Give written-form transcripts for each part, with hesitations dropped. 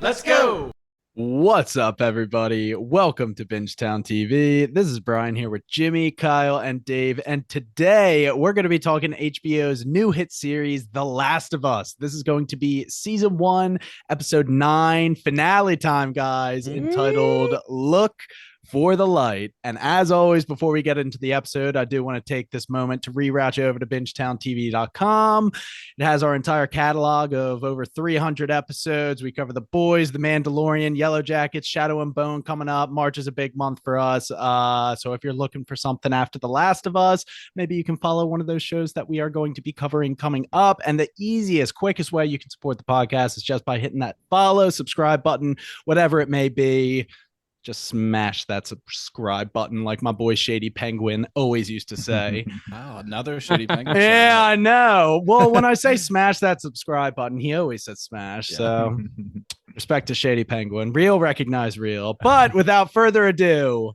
Let's go. What's up, everybody? Welcome to Bingetown TV. This is Brian here with Jimmy, Kyle, and Dave. And today we're going to be talking HBO's new hit series, The Last of Us. This is going to be season 1, episode 9, finale time, guys, entitled Look for the Light. And as always, before we get into the episode, I do want to take this moment to reroute you over to BingetownTV.com. It has our entire catalog of over 300 episodes. We cover The Boys, The Mandalorian, Yellow Jackets, Shadow and Bone coming up. March is a big month for us. So if you're looking for something after The Last of Us, maybe you can follow one of those shows that we are going to be covering coming up. And the easiest, quickest way you can support the podcast is just by hitting that follow, subscribe button, whatever it may be. Just smash that subscribe button like my boy Shady Penguin always used to say. Wow, another Shady Penguin. Yeah, I know. Well, when I say smash that subscribe button, he always said smash. Yeah. So respect to Shady Penguin. Real recognize real. But without further ado,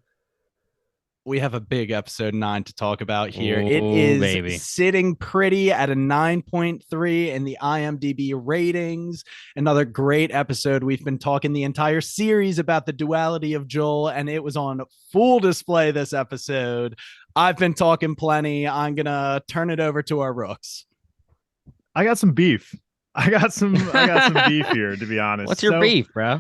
we have a big episode 9 to talk about here. It is sitting pretty at a 9.3 in the IMDb ratings. Another great episode. We've been talking the entire series about the duality of Joel, and it was on full display this episode. I've been talking plenty. I'm going to turn it over to our rooks. I got some beef. I got some beef here, to be honest. What's your beef, bro?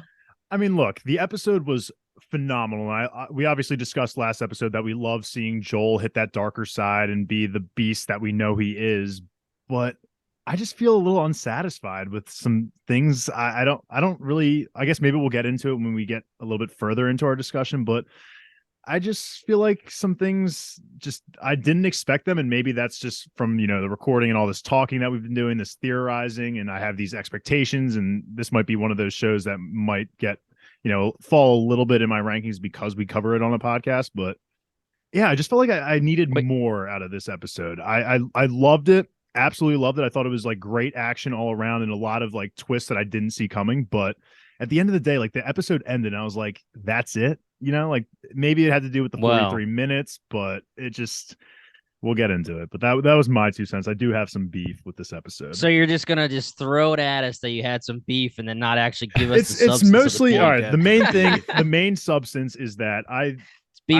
I mean, look, the episode was phenomenal. We obviously discussed last episode that we love seeing Joel hit that darker side and be the beast that we know he is, but I just feel a little unsatisfied with some things. I don't really, I guess maybe we'll get into it when we get a little bit further into our discussion, but I just feel like some things just I didn't expect them, and maybe that's just from the recording and all this talking that we've been doing, this theorizing, and I have these expectations, and this might be one of those shows that might get fall a little bit in my rankings because we cover it on a podcast. But yeah, I just felt like I needed more out of this episode. I loved it. Absolutely loved it. I thought it was like great action all around and a lot of like twists that I didn't see coming. But at the end of the day, like the episode ended and I was like, that's it. Like maybe it had to do with the 43 minutes, but it just, we'll get into it. But that was my 2 cents. I do have some beef with this episode. So you're just gonna just throw it at us that you had some beef and then not actually give us it's mostly all right. The main thing, the main substance is that I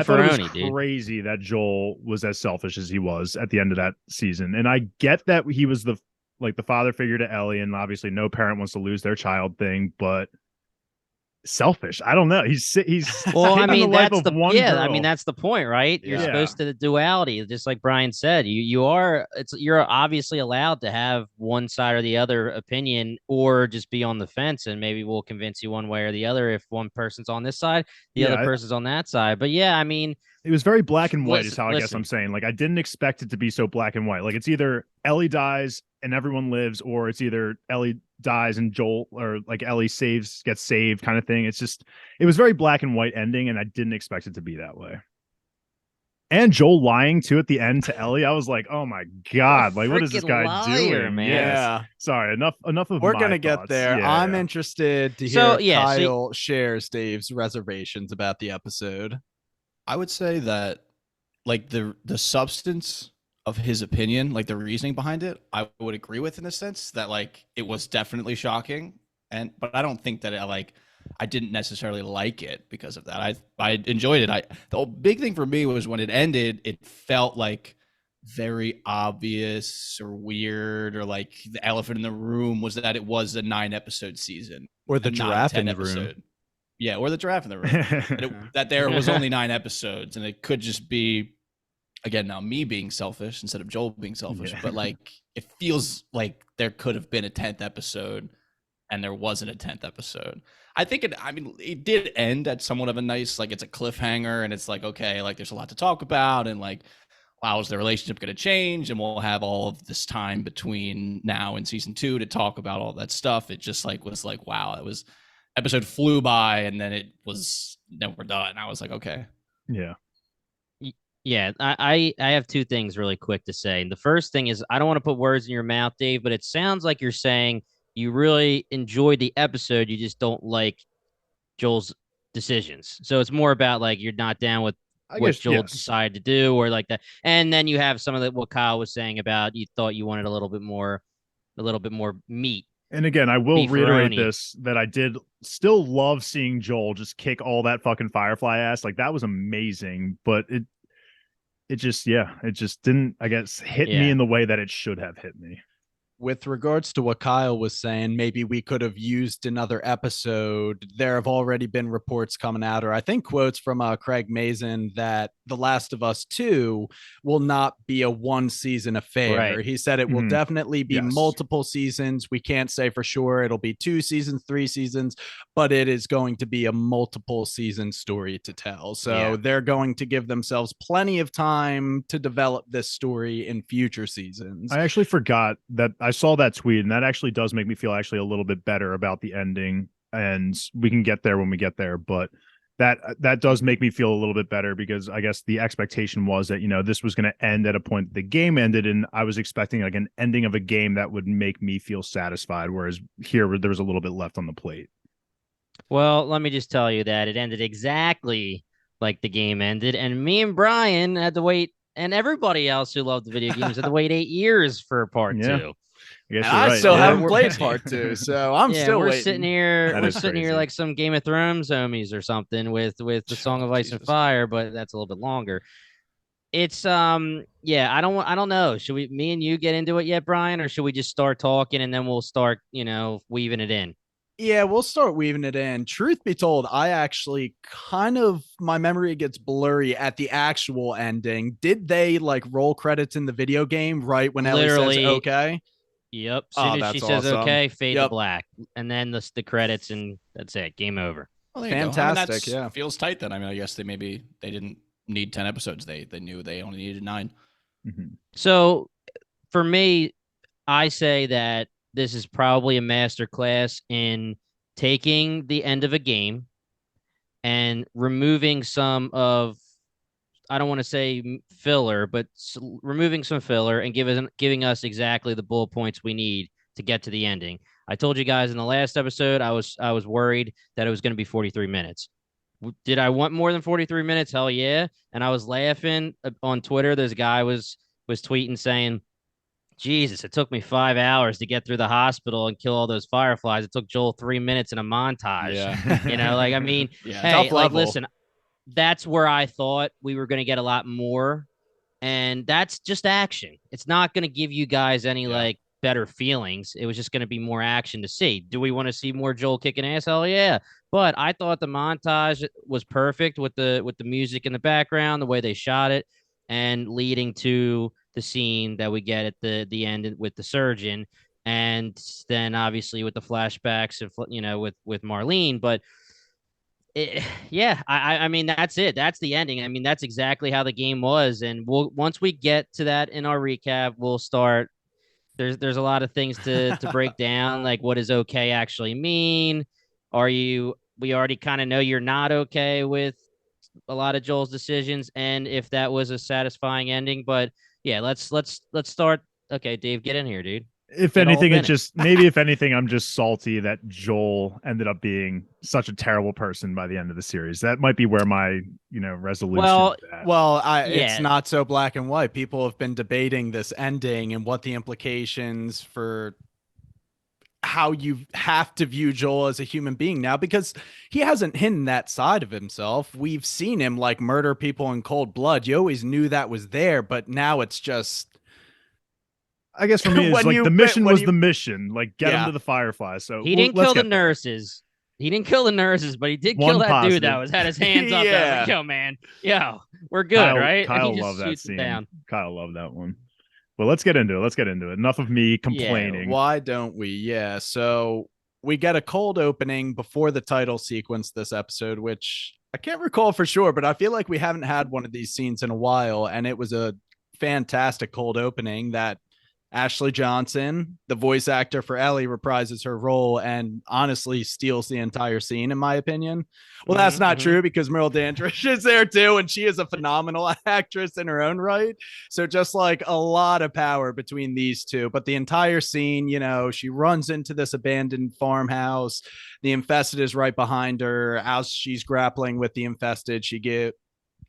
thought it was crazy that Joel was as selfish as he was at the end of that season. And I get that he was the father figure to Ellie, and obviously no parent wants to lose their child thing, but selfish. I don't know. He's well, I mean, that's the girl. I mean, that's the point, right? You're supposed to the duality, just like Brian said. You're obviously allowed to have one side or the other opinion, or just be on the fence, and maybe we'll convince you one way or the other if one person's on this side, the other person's on that side. But yeah, I mean, it was very black and white is how I guess I'm saying. Like, I didn't expect it to be so black and white. Like, it's either Ellie dies and everyone lives, or it's either Ellie dies and Joel, or like Ellie gets saved kind of thing. It was very black and white ending, and I didn't expect it to be that way. And Joel lying too at the end to Ellie, I was like, oh my god, like what is this guy doing, man? Yeah. Sorry, enough of we're gonna thoughts. Get there. Yeah, I'm interested to hear if Kyle shares Dave's reservations about the episode. I would say that like the substance of his opinion, like the reasoning behind it, I would agree with in the sense that like it was definitely shocking, but I don't think that I didn't necessarily like it because of that. I enjoyed it. The big thing for me was when it ended, it felt like very obvious or weird, or like the elephant in the room was that it was a 9-episode season, or the giraffe in the room. Yeah, or the giraffe in the room. that there was only 9 episodes, and it could just be, again, now me being selfish instead of Joel being selfish, but like it feels like there could have been a 10th episode and there wasn't a 10th episode. I think it did end at somewhat of a nice, like it's a cliffhanger, and it's like, okay, like there's a lot to talk about, and like, wow, is the relationship going to change? And we'll have all of this time between now and season 2 to talk about all that stuff. It just like was like, wow, episode flew by, and then we're done. I was like, okay. Yeah. Yeah, I have 2 things really quick to say. The first thing is, I don't want to put words in your mouth, Dave, but it sounds like you're saying you really enjoyed the episode, you just don't like Joel's decisions. So it's more about like you're not down with what Joel decided to do, or like that. And then you have some of what Kyle was saying about you thought you wanted a little bit more meat And again, I will reiterate Beefaroni. this, that I did still love seeing Joel just kick all that fucking Firefly ass. Like, that was amazing, but it just, yeah, it just didn't, I guess, hit me Yeah. in the way that it should have hit me. With regards to what Kyle was saying, maybe we could have used another episode. There have already been reports coming out, or I think quotes from Craig Mazin, that The Last of Us 2 will not be a one season affair. Right. He said it will Mhm. definitely be Yes. multiple seasons. We can't say for sure it'll be 2 seasons, 3 seasons, but it is going to be a multiple season story to tell. So Yeah. they're going to give themselves plenty of time to develop this story in future seasons. I actually forgot that I saw that tweet, and that actually does make me feel actually a little bit better about the ending. And we can get there when we get there, but that does make me feel a little bit better, because I guess the expectation was that, you know, this was going to end at a point that the game ended, and I was expecting like an ending of a game that would make me feel satisfied, whereas here there was a little bit left on the plate. Well, let me just tell you that it ended exactly like the game ended, and me and Brian had to wait, and everybody else who loved the video games had to wait 8 years for part Yeah. 2. I guess And you're I right. still Yeah. haven't We're- played part 2, so I'm Yeah, still we're waiting. sitting here. That We're is sitting here crazy. like some Game of Thrones homies or something with the Song of Ice and Jesus. Fire, but that's a little bit longer. It's yeah, I don't know. Should we, me and you, get into it yet, Brian, or should we just start talking and then we'll start, weaving it in? Yeah, we'll start weaving it in. Truth be told, I actually my memory gets blurry at the actual ending. Did they like roll credits in the video game right when Ellie says Literally. okay? Yep. Oh, Soon as she that's says awesome. okay, fade to Yep. black, and then the credits, and that's it. Game over. Well, there you go. Fantastic, that's, yeah. feels tight then. I mean, I guess they didn't need 10 episodes. They knew they only needed 9. Mhm. So for me, I say that this is probably a masterclass in taking the end of a game and removing some of, I don't want to say filler, but removing some filler and giving us exactly the bullet points we need to get to the ending. I told you guys in the last episode I was worried that it was going to be 43 minutes. Did I want more than 43 minutes? Hell yeah. And I was laughing on Twitter. There's a guy was tweeting saying, Jesus, it took me 5 hours to get through the hospital and kill all those fireflies. It took Joel 3 minutes in a montage. Yeah. Like, I mean, Yeah. hey, Tough like, level. listen, that's where I thought we were going to get a lot more. And that's just action. It's not going to give you guys any like better feelings. It was just going to be more action to see. Do we want to see more Joel kicking ass? Hell yeah. But I thought the montage was perfect with the music in the background, the way they shot it, and leading to the scene that we get at the end with the surgeon, and then obviously with the flashbacks of with Marlene. But I mean, that's it. That's the ending. I mean, that's exactly how the game was. And once we get to that in our recap, we'll start. There's a lot of things to break down, like what does okay actually mean? We already kind of know you're not okay with a lot of Joel's decisions, and if that was a satisfying ending. But yeah, let's start. Okay, Dave, get in here, dude. If Get all anything, up it in it. just maybe if anything, I'm just salty that Joel ended up being such a terrible person by the end of the series. That might be where my resolution. Well, is at. Well, Yeah. it's not so black and white. People have been debating this ending and what the implications for how you have to view Joel as a human being now, because he hasn't hidden that side of himself. We've seen him like murder people in cold blood. You always knew that was there, but now it's just, I guess for me, it's when like you- the mission when was you- the mission. Like get him Yeah. to the Firefly. So he didn't let's kill the get there. nurses. He didn't kill the nurses, but he did One kill that positive. dude that had his hands up. Yeah. There. Like, yo, man, yo, we're good, Kyle, right? And Kyle he just loved that shoots him scene. down. Kyle loved that one. Well, let's get into it. Enough of me complaining. why don't we? Yeah. So we get a cold opening before the title sequence this episode, which I can't recall for sure, but I feel like we haven't had one of these scenes in a while. And it was a fantastic cold opening that Ashley Johnson, the voice actor for Ellie, reprises her role and honestly steals the entire scene, in my opinion. Well, that's not true, because Meryl Dandridge is there too, and she is a phenomenal actress in her own right. So just like a lot of power between these two. But the entire scene, she runs into this abandoned farmhouse. The infested is right behind her. As she's grappling with the infested, she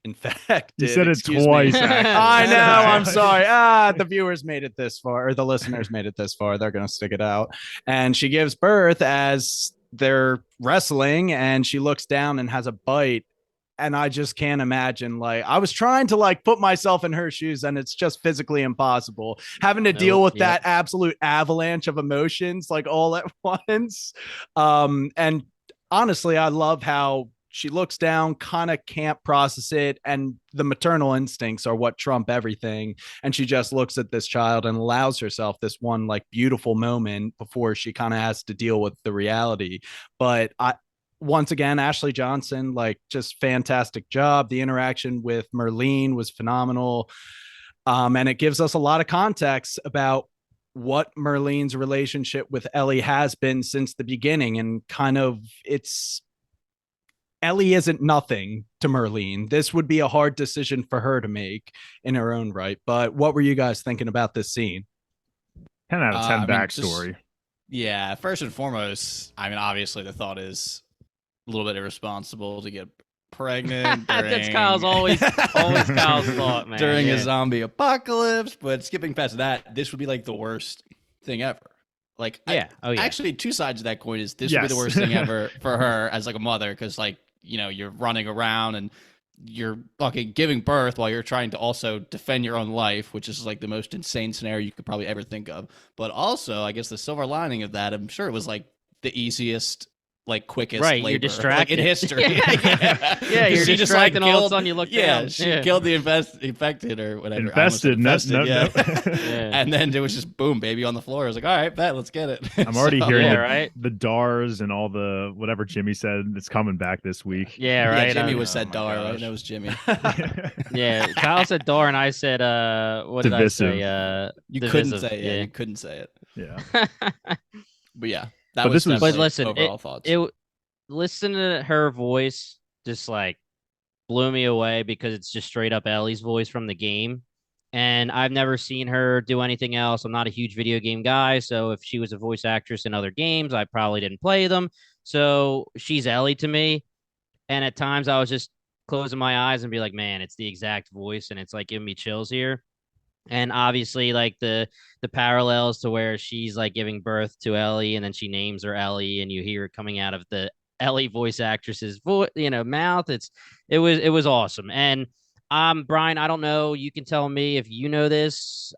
infected. You said it Excuse twice. me. Actually. I know. I'm sorry. The viewers made it this far, or the listeners made it this far. They're gonna stick it out. And she gives birth as they're wrestling, and she looks down and has a bite. And I just can't imagine. Like, I was trying to like put myself in her shoes, and it's just physically impossible having to deal with that absolute avalanche of emotions like all at once. And honestly, I love how she looks down, kind of can't process it, and the maternal instincts are what trump everything. And she just looks at this child and allows herself this one like beautiful moment before she kind of has to deal with the reality. But once again, Ashley Johnson, like, just fantastic job. The interaction with Merlene was phenomenal. And it gives us a lot of context about what Merlene's relationship with Ellie has been since the beginning. And kind of Ellie isn't nothing to Merlene. This would be a hard decision for her to make in her own right. But what were you guys thinking about this scene? 10 out of 10 backstory. Yeah, first and foremost, I mean, obviously the thought is a little bit irresponsible to get pregnant. That's Kyle's always Kyle's thought, man. During a zombie apocalypse, but skipping past that, this would be like the worst thing ever. Like, actually, two sides of that coin is this would be the worst thing ever for her as like a mother, because like, you know, you're running around and you're fucking giving birth while you're trying to also defend your own life, which is like the most insane scenario you could probably ever think of. But also, I guess the silver lining of that, I'm sure it was like the easiest, like, quickest labor, you're distracted, like, in history. You're distracted, and all of a sudden you look down. She killed the infected or whatever. Infested. And then it was just boom, baby on the floor. I was like, all right, bet, let's get it. I'm already hearing the Dars and all the whatever Jimmy said. It's coming back this week. Yeah, right. Jimmy was said Dar, right? That was Jimmy. Kyle said Dar, and I said, what did divisive. I say? You couldn't say it. You couldn't say it. Yeah. But yeah. But this was, but listen, overall thoughts. Listen to her voice, just like blew me away, because it's just straight up Ellie's voice from the game. And I've never seen her do anything else. I'm not a huge video game guy, so if she was a voice actress in other games, I probably didn't play them. So she's Ellie to me. And at times I was just closing my eyes and be like, man, it's the exact voice, and it's like giving me chills here. And obviously, like the parallels to where she's like giving birth to Ellie, and then she names her Ellie, and you hear it coming out of the Ellie voice actress's mouth. It was awesome. And Brian, I don't know, you can tell me if you know this,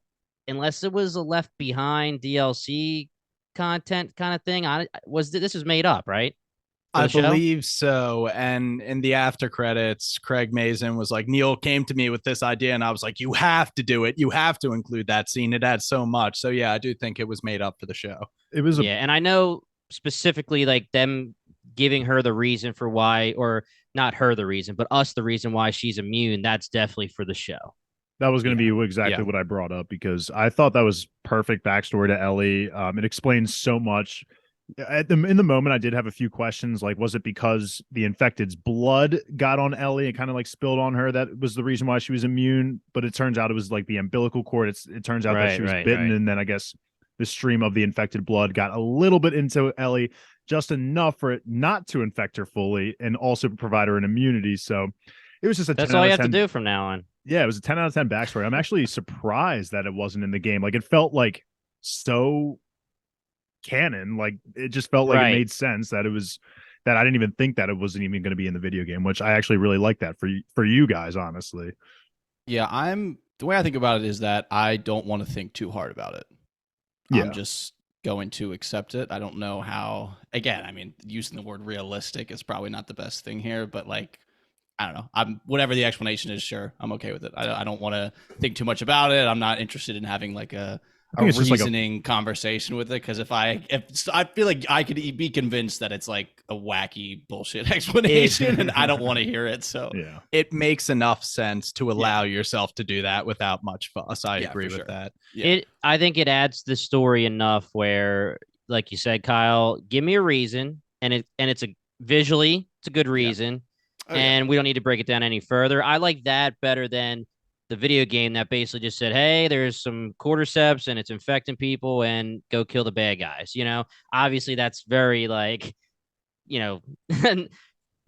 unless it was a Left Behind DLC content kind of thing. This was made up, right? I believe so. And in the after credits, Craig Mazin was like, Neil came to me with this idea, and I was like, you have to do it. You have to include that scene. It adds so much. So yeah, I do think it was made up for the show. It was and I know specifically like them giving her the reason for why, or not her the reason, but us the reason why she's immune. That's definitely for the show. That was going to be exactly what I brought up, because I thought that was perfect backstory to Ellie. It explains so much. In the moment, I did have a few questions, like, was it because the infected's blood got on Ellie and kind of like spilled on her that was the reason why she was immune? But it turns out it was like the umbilical cord. It turns out that she was bitten, and then I guess the stream of the infected blood got a little bit into Ellie, just enough for it not to infect her fully and also provide her an immunity. So it was just that's all you have to do from now on. Yeah, it was a 10 out of 10 backstory. I'm actually surprised that it wasn't in the game. Like, it felt like so canon. Like, it just felt like it made sense that it was, that I didn't even think that it wasn't even going to be in the video game, which I actually really like that for you guys, honestly. Yeah, the way I think about it is that I don't want to think too hard about it. Yeah. I'm just going to accept it. I don't know how, again, I mean, using the word realistic is probably not the best thing here, but like, I don't know. Whatever the explanation is, sure, I'm okay with it. I don't want to think too much about it. I'm not interested in having like a reasoning conversation with it, because if I feel like I could be convinced that it's like a wacky bullshit explanation, and I don't want to hear it. So yeah, it makes enough sense to allow yourself to do that without much fuss. I agree with that. Yeah. I think it adds the story enough where, like you said, Kyle, give me a reason, and it's a visually, it's a good reason. Yeah. And we don't need to break it down any further. I like that better than the video game that basically just said, hey, there's some cordyceps and it's infecting people, and go kill the bad guys. You know, obviously that's very like, you know,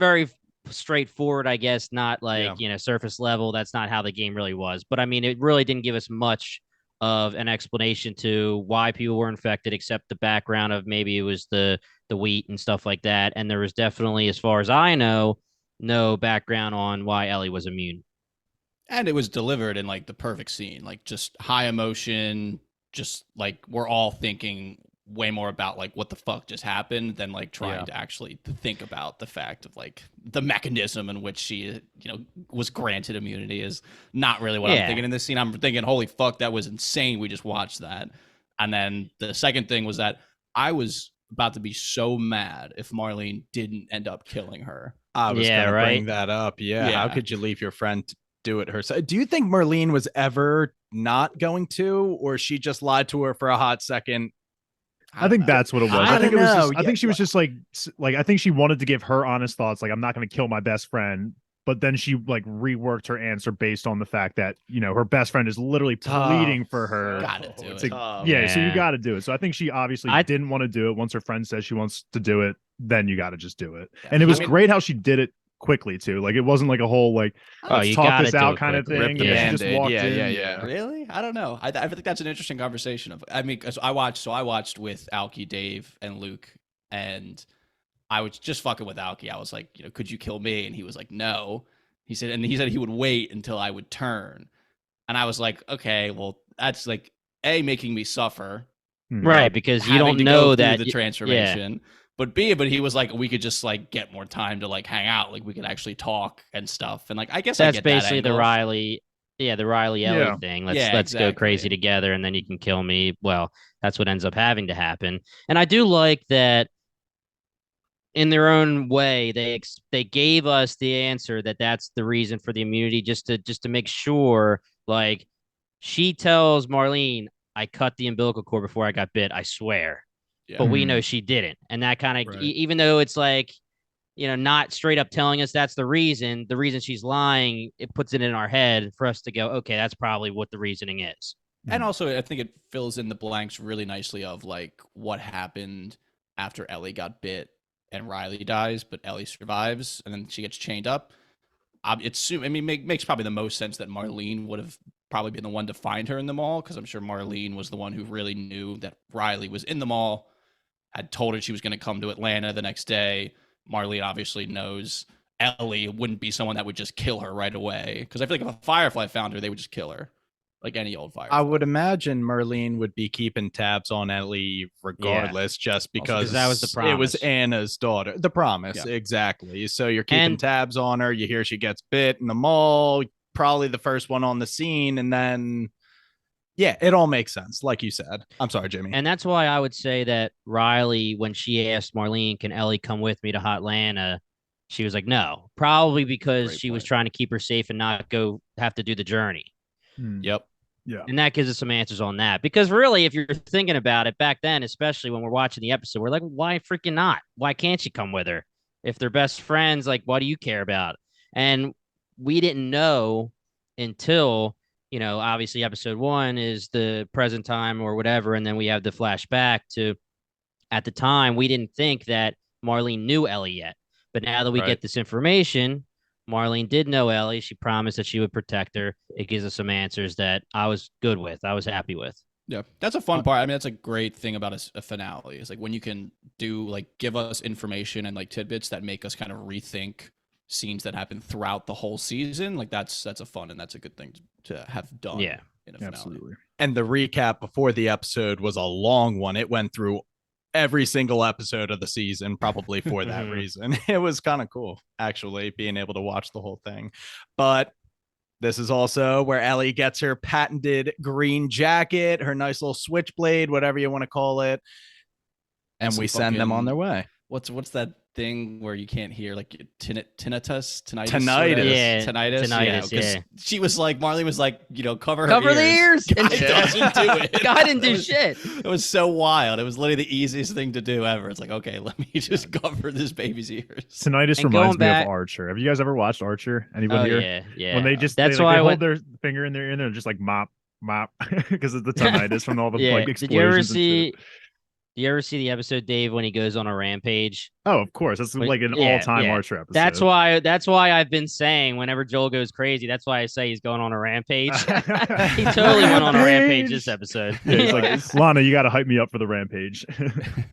very straightforward, I guess, not like, surface level. That's not how the game really was. But I mean, it really didn't give us much of an explanation to why people were infected, except the background of maybe it was the wheat and stuff like that. And there was definitely, as far as I know, no background on why Ellie was immune. And it was delivered in like the perfect scene, like just high emotion, just like we're all thinking way more about like what the fuck just happened than like trying to actually think about the fact of like the mechanism in which she was granted immunity is not really what I'm thinking in this scene. I'm thinking, holy fuck, that was insane, we just watched that. And then the second thing was that I was about to be so mad if Marlene didn't end up killing her. I was gonna bring that up. How could you leave your friend to do it herself? Do you think Marlene was ever not going to, or she just lied to her for a hot second? I think that's what it was. I think it was just, I think she was just like I think she wanted to give her honest thoughts, like, I'm not going to kill my best friend, but then she like reworked her answer based on the fact that her best friend is literally pleading for her. Gotta do it. So you got to do it. So I think she obviously didn't want to do it. Once her friend says she wants to do it, then you got to just do it. And it was great how she did it quickly too. Like, it wasn't like a whole like, let's talk this out kind of thing. Rip the Band-Aid. Yeah. Really? I don't know. I think that's an interesting conversation. I mean, I watched with Alki, Dave, and Luke, and I was just fucking with Alki. I was like, could you kill me? And he was like, no. He said he would wait until I would turn. And I was like, okay, well, that's like making me suffer. Right, because you don't know that the transformation. But he was like, we could just like get more time to like hang out, like we could actually talk and stuff. And like, I guess that's I get basically that the Riley Ellie thing. Let's go crazy together, and then you can kill me. Well, that's what ends up having to happen. And I do like that. In their own way, they gave us the answer that's the reason for the immunity, just to make sure. Like, she tells Marlene, I cut the umbilical cord before I got bit, I swear. Yeah. But we know she didn't. And that kind of, even though it's like, not straight up telling us that's the reason she's lying, it puts it in our head for us to go, okay, that's probably what the reasoning is. And also, I think it fills in the blanks really nicely of like what happened after Ellie got bit and Riley dies, but Ellie survives, and then she gets chained up. It makes probably the most sense that Marlene would have probably been the one to find her in the mall, because I'm sure Marlene was the one who really knew that Riley was in the mall, had told her she was going to come to Atlanta the next day. Marlene obviously knows Ellie wouldn't be someone that would just kill her right away, because I feel like if a Firefly found her, they would just kill her. Like any old Firefly. I would imagine Marlene would be keeping tabs on Ellie regardless, just because that was the promise. It was Anna's daughter. The promise, exactly. So you're keeping tabs on her. You hear she gets bit in the mall, probably the first one on the scene, and then it all makes sense, like you said. I'm sorry, Jimmy. And that's why I would say that Riley, when she asked Marlene, can Ellie come with me to Hotlanta, she was like, no, probably because she was trying to keep her safe and not go have to do the journey. Yep. Yeah. And that gives us some answers on that. Because really, if you're thinking about it back then, especially when we're watching the episode, we're like, why freaking not? Why can't she come with her? If they're best friends, like, what do you care about? And we didn't know until, obviously episode 1 is the present time or whatever. And then we have the flashback to, at the time, we didn't think that Marlene knew Ellie yet. But now that we get this information, Marlene did know Ellie. She promised that she would protect her. It gives us some answers that I was good with. I was happy with. Yeah, that's a fun part. I mean, that's a great thing about a finale. Is like when you can do like give us information and like tidbits that make us kind of rethink scenes that happen throughout the whole season. Like that's a fun and that's a good thing to have done. Yeah, in a finale. Absolutely. And the recap before the episode was a long one. It went through every single episode of the season, probably for that reason. It was kind of cool, actually, being able to watch the whole thing. But this is also where Ellie gets her patented green jacket, her nice little switchblade, whatever you want to call it. And we send them on their way. What's that thing where you can't hear, like tinnitus? Yeah. She was like, Marlene was like, cover the ears. Guy doesn't do it. Guy didn't do shit. It was so wild. It was literally the easiest thing to do ever. It's like, okay, let me just cover this baby's ears. Tinnitus reminds me of Archer. Have you guys ever watched Archer? Anybody here? Yeah. When they hold their finger in their ear and they're just like mop, because of the tinnitus from all the like explosions. Did you ever see? Do you ever see the episode, Dave, when he goes on a rampage? Oh, of course. That's like an Yeah, all-time yeah. Archer episode. That's why I've been saying whenever Joel goes crazy, that's why I say he's going on a rampage. He totally went on a rampage this episode. Yeah, he's like, Lana, you got to hype me up for the rampage.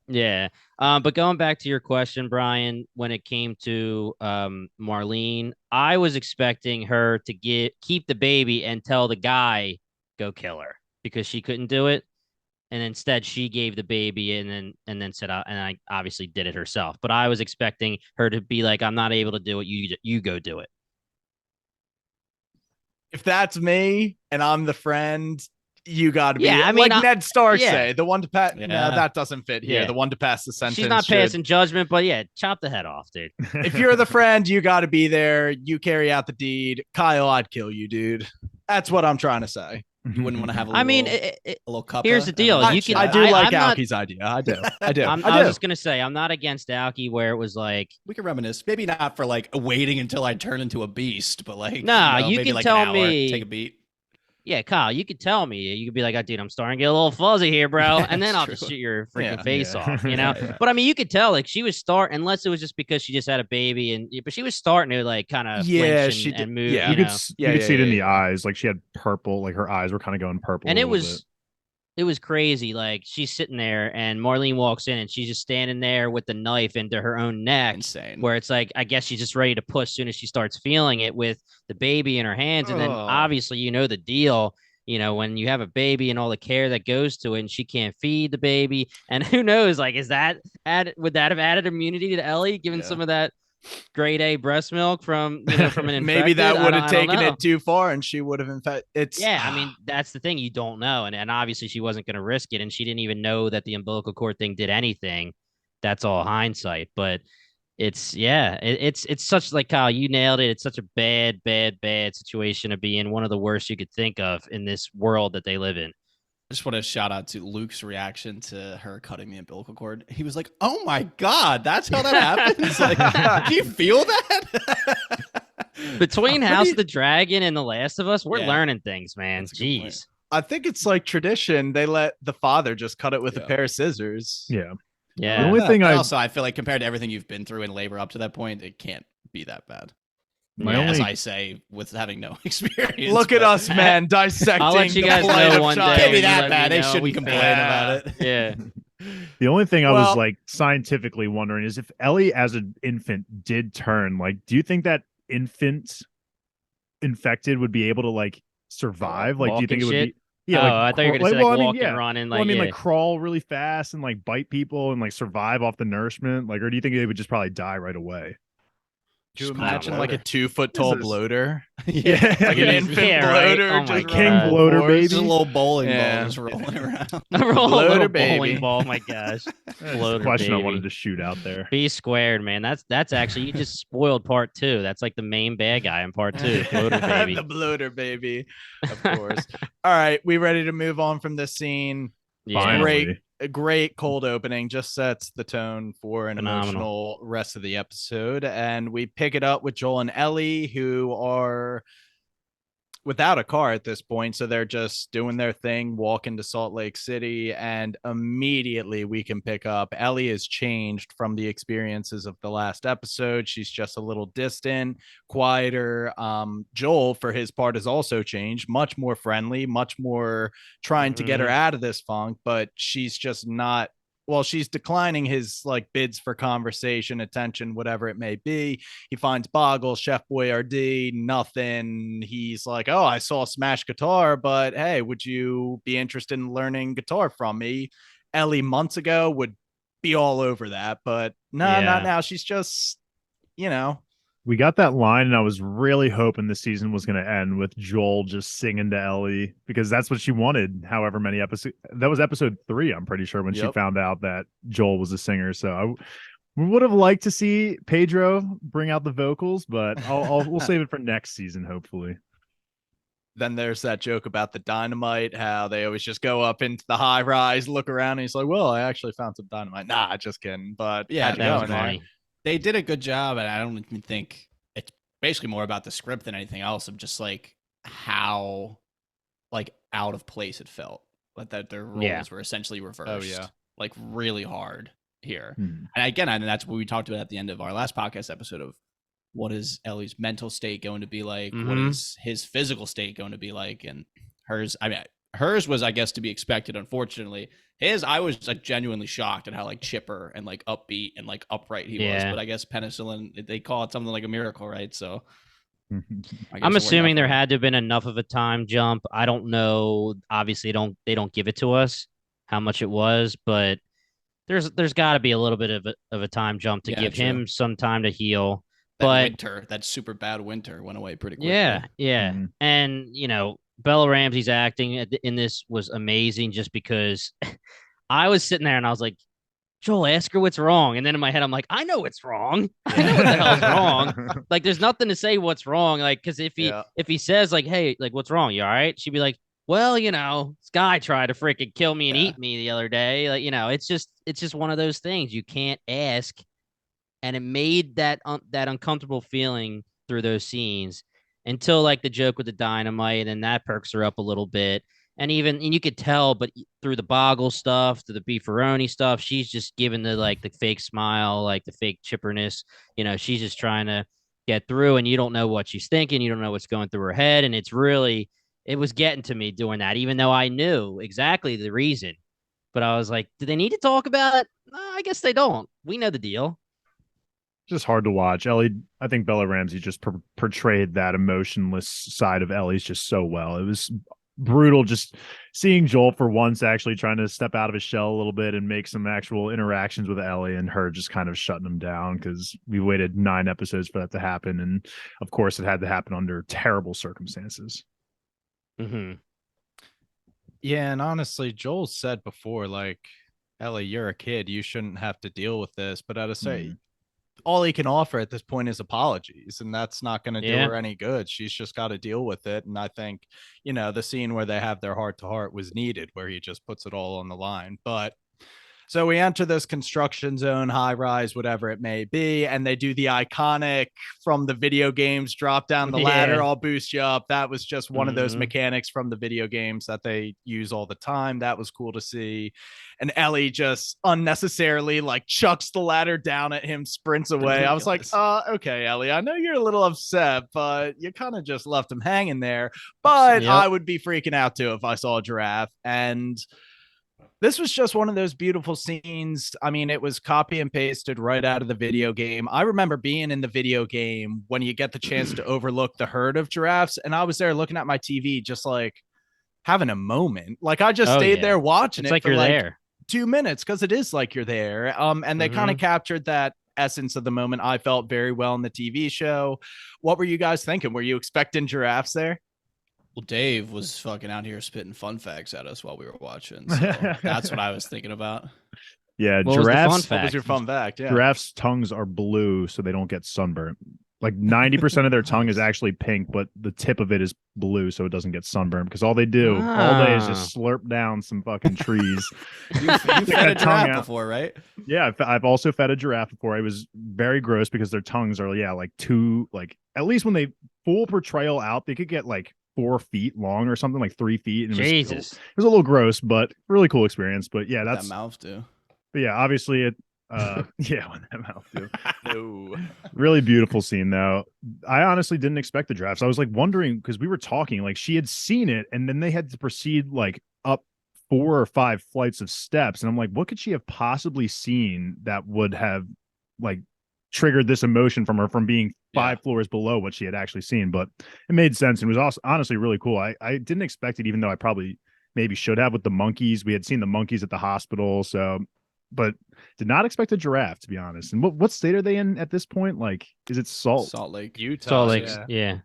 Yeah. But going back to your question, Brian, when it came to Marlene, I was expecting her to keep the baby and tell the guy go kill her because she couldn't do it. And instead she gave the baby and then said, and I obviously did it herself. But I was expecting her to be like, I'm not able to do it. You go do it. If that's me and I'm the friend, you got to be. Yeah, I mean, like Ned Stark yeah. say, the one to pass. Yeah. No, that doesn't fit here. Yeah. The one to pass the sentence. She's not passing judgment, but yeah, chop the head off, dude. If you're the friend, you got to be there. You carry out the deed. Kyle, I'd kill you, dude. That's what I'm trying to say. You wouldn't want to have a little cup. Here's the deal. I You can. I do like I'm Alky's idea. I do. I do. I was just gonna say I'm not against Alky where it was like we can reminisce. Maybe not for like waiting until I turn into a beast, but like Nah, you maybe can like tell an hour, me- take a beat. Yeah, Kyle, you could tell me. You could be like, oh, dude, I'm starting to get a little fuzzy here, bro. And then I'll That's just true. shoot your freaking Yeah. face Yeah. off, you know? Yeah. But I mean, you could tell, like, she was unless it was just because she just had a baby, but she was starting to, like, kind of Yeah, flinch she and, did- and move, yeah. You you could know? you could see it in the eyes. Like she had purple, like her eyes were kind of going purple. And a it little was crazy. Like, she's sitting there, and Marlene walks in, and she's just standing there with the knife into her own neck. Insane. Where it's like, I guess she's just ready to push as soon as she starts feeling it with the baby in her hands. And then Oh. obviously, you know, the deal, you know, when you have a baby and all the care that goes to it and she can't feed the baby. And who knows, like, would that have added immunity to Ellie, given Yeah. some of that grade A breast milk from an infected? Maybe that would have I don't taken know. it too far and she would have infected. It's Yeah, I mean, that's the thing. You don't know. And obviously she wasn't going to risk it. And she didn't even know that the umbilical cord thing did anything. That's all hindsight. But it's such, like, Kyle, you nailed it. It's such a bad situation to be in. One of the worst you could think of in this world that they live in. I just want to shout out to Luke's reaction to her cutting the umbilical cord. He was like, "Oh my god, that's how that happens!" Like, do you feel that? Between House of the Dragon and The Last of Us, we're Yeah. learning things, man. That's a good point. Jeez. I think it's like tradition. They let the father just cut it with a Yeah. pair of scissors. Yeah. The Yeah. only thing But I also, I feel like compared to everything you've been through in labor up to that point, it can't be that bad. my Yeah. As only I say, with having no experience. Look at but- us, man, dissecting. I'll let you the guys plight know of one China. day. Can't be when you that let bad. me They know. shouldn't We can complain figure about it. Yeah. the only thing I Well- was like scientifically wondering is if Ellie as an infant did turn, like, do you think that infant infected would be able to like survive? Like, do you Walk think it and would shit? be? Yeah, Oh, like, I thought you were gonna say well, like I mean, walk yeah. and run and Well, like, I mean, yeah. like crawl really fast and like bite people and like survive off the nourishment. Like, or do you think they would just probably die right away? Do you Just imagine bloater. like a 2-foot tall this? bloater? Yeah, Like an Yeah, infant yeah, right. bloater, Oh my just God. King running bloater, force. baby. Just a little bowling Yeah. ball just rolling around. Roll a Bloater little baby. bowling ball. My gosh. That's the Bloater question I baby. wanted to shoot out there. B squared, man. That's actually, you just spoiled part 2. That's like the main bad guy in part 2. Bloater baby. The bloater baby, of course. All right, we ready to move on from this scene? Yeah. Finally. A great cold opening, just sets the tone for an Phenomenal. emotional rest of the episode. And we pick it up with Joel and Ellie, who are without a car at this point. So they're just doing their thing, walking to Salt Lake City. And immediately we can pick up Ellie has changed from the experiences of the last episode. She's just a little distant, quieter. Joel, for his part, has also changed, much more friendly, much more trying to get her out of this funk, but she's just not. Well, she's declining his like bids for conversation, attention, whatever it may be. He finds Boggle, Chef Boyardee, nothing. He's like, "Oh, I saw Smash Guitar, but hey, would you be interested in learning guitar from me?" Ellie months ago would be all over that, but no, Yeah. not now. She's just, you know, We got that line, and I was really hoping the season was going to end with Joel just singing to Ellie because that's what she wanted. However many episodes, that was episode 3, I'm pretty sure, when she Yep. found out that Joel was a singer. So we would have liked to see Pedro bring out the vocals, but we'll save it for next season, hopefully. then there's that joke about the dynamite, how they always just go up into the high rise, look around, and he's like, "Well, I actually found some dynamite." Nah, just kidding. But Yeah, how'd you That go was in there? funny. They did a good job, and I don't even think it's basically more about the script than anything else of just like how like out of place it felt, like that their roles Yeah. were essentially reversed. Oh, yeah. like really hard here. Hmm. And again, and that's what we talked about at the end of our last podcast episode of what is Ellie's mental state going to be like? What is his physical state going to be like? And hers, I mean, hers was, I guess, to be expected, unfortunately. His, I was like genuinely shocked at how like chipper and like upbeat and like upright he was. But I guess penicillin, they call it something like a miracle, right? So I'm assuming there had to have been enough of a time jump. I don't know. Obviously, they don't give it to us how much it was, but there's got to be a little bit of a time jump to give him some time to heal. That super bad winter went away pretty quickly. Yeah. Mm-hmm. And Bella Ramsey's acting in this was amazing, just because I was sitting there and I was like, Joel, ask her what's wrong. And then in my head, I'm like, I know what's wrong. I know what the hell's wrong. Like, there's nothing to say what's wrong. Like, because if he says like, hey, like, what's wrong? You all right? She'd be like, well, this guy tried to freaking kill me and eat me the other day. Like, it's just one of those things you can't ask. And it made that uncomfortable feeling through those scenes until like the joke with the dynamite, and that perks her up a little bit. And you could tell, but through the Boggle stuff, to the beefaroni stuff, she's just giving the fake smile, like the fake chipperness. She's just trying to get through, and you don't know what she's thinking. You don't know what's going through her head. And it was getting to me doing that, even though I knew exactly the reason. But I was like, do they need to talk about it? I guess they don't. We know the deal. Just hard to watch. Ellie, I think Bella Ramsey just portrayed that emotionless side of Ellie's just so well. It was brutal just seeing Joel for once actually trying to step out of his shell a little bit and make some actual interactions with Ellie, and her just kind of shutting him down, because we waited 9 episodes for that to happen. And of course it had to happen under terrible circumstances. Mm-hmm. Yeah. And honestly, Joel said before, like, Ellie, you're a kid. You shouldn't have to deal with this. But I'd say all he can offer at this point is apologies, and that's not going to do her any good. She's just got to deal with it. And I think, the scene where they have their heart to heart was needed, where he just puts it all on the line. But so we enter this construction zone, high rise, whatever it may be, and they do the iconic from the video games drop down the ladder, I'll boost you up. That was just one of those mechanics from the video games that they use all the time. That was cool to see. And Ellie just unnecessarily chucks the ladder down at him, sprints away. Ridiculous. I was like, okay, Ellie, I know you're a little upset, but you kind of just left him hanging there. But I would be freaking out too if I saw a giraffe. And this was just one of those beautiful scenes. I mean, it was copy and pasted right out of the video game. I remember being in the video game when you get the chance to overlook the herd of giraffes. And I was there looking at my TV, just having a moment. I just stayed there watching it for there 2 minutes, because it is like you're there. And they kind of captured that essence of the moment. I felt very well in the TV show. What were you guys thinking? Were you expecting giraffes there? Well, Dave was fucking out here spitting fun facts at us while we were watching. So that's what I was thinking about. Yeah, giraffes. What was your fun fact? Yeah. Giraffes' tongues are blue so they don't get sunburnt. 90% of their tongue is actually pink, but the tip of it is blue so it doesn't get sunburned, because all they do all day is just slurp down some fucking trees. You've fed a giraffe before, right? Yeah, I've also fed a giraffe before. It was very gross because their tongues are at least when they full portrayal out, they could get 4 feet long or something, 3 feet. And Jesus, it was a little gross, but really cool experience. But yeah, that's that mouth too. But yeah, obviously it. When that mouth too. No. Really beautiful scene though. I honestly didn't expect the drafts. I was wondering, because we were talking she had seen it, and then they had to proceed up 4 or 5 flights of steps, and I'm like, what could she have possibly seen that would have triggered this emotion from her, from being 5 floors below what she had actually seen? But it made sense, and was also honestly really cool. I didn't expect it, even though I probably maybe should have with the monkeys. We had seen the monkeys at the hospital, but did not expect a giraffe, to be honest. And what state are they in at this point? Is it Salt Lake, Utah? Salt Lake, yeah.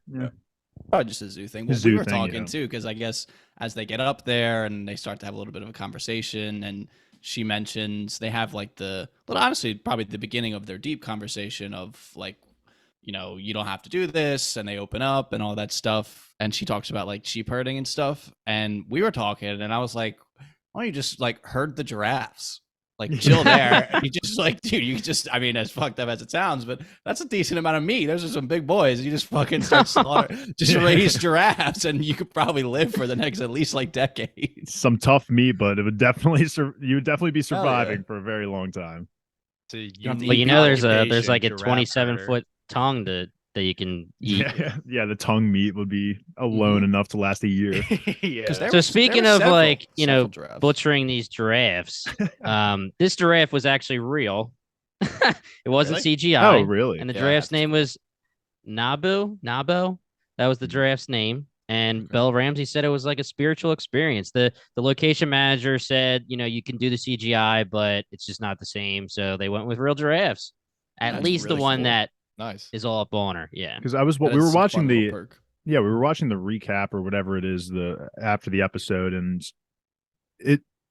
Probably just a zoo thing. Well, we were talking too, because I guess as they get up there and they start to have a little bit of a conversation, and she mentions they have honestly probably the beginning of their deep conversation of you don't have to do this, and they open up and all that stuff, and she talks about sheep herding and stuff, and we were talking, and I was like, why don't you just herd the giraffes? like chill there. You just like, dude, you just, I mean, as fucked up as it sounds, but that's a decent amount of meat. Those are some big boys. You just fucking start just raise giraffes, and you could probably live for the next at least like decades. Some tough meat, but it would definitely you would definitely be surviving for a very long time. But there's like a 27-foot tongue that you can eat. Yeah, the tongue meat would be alone enough to last a year. So speaking of like, giraffes. Butchering these giraffes, this giraffe was actually real. It wasn't CGI. Oh, really? And the giraffe's name was Nabo. That was the giraffe's name. And Belle Ramsey said it was like a spiritual experience. The location manager said, you can do the CGI, but it's just not the same. So they went with real giraffes. At least really the one that is all up on her. Yeah. Because we were watching the recap or whatever it is after the episode, and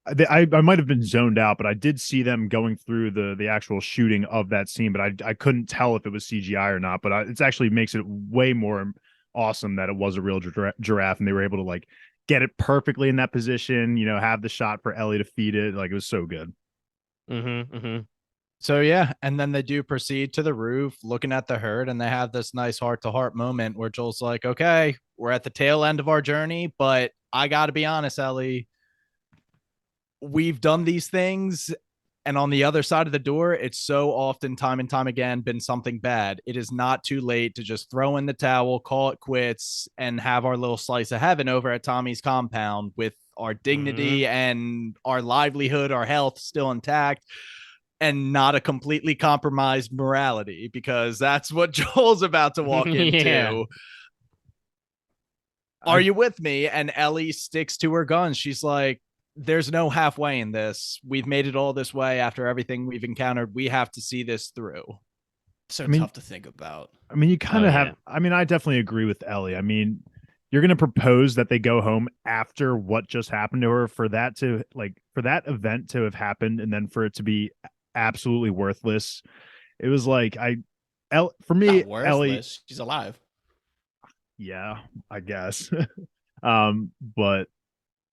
I might have been zoned out, but I did see them going through the actual shooting of that scene, but I couldn't tell if it was CGI or not. But it actually makes it way more awesome that it was a real giraffe, and they were able to like get it perfectly in that position, have the shot for Ellie to feed it. Like, it was so good. So yeah, and then they do proceed to the roof looking at the herd, and they have this nice heart-to-heart moment where Joel's like, okay, we're at the tail end of our journey, but I gotta be honest, Ellie, we've done these things, and on the other side of the door, it's so often, time and time again, been something bad. It is not too late to just throw in the towel, call it quits, and have our little slice of heaven over at Tommy's compound with our dignity and our livelihood, our health still intact, and not a completely compromised morality, because that's what Joel's about to walk into. Are you with me? And Ellie sticks to her guns. She's like, there's no halfway in this. We've made it all this way after everything we've encountered. We have to see this through. So tough to think about. I mean, you kind of have. I mean, I definitely agree with Ellie. I mean, you're going to propose that they go home after what just happened to her, for that event to have happened, and then for it to be absolutely worthless. It was like, for me, Ellie, she's alive. Yeah, I guess. But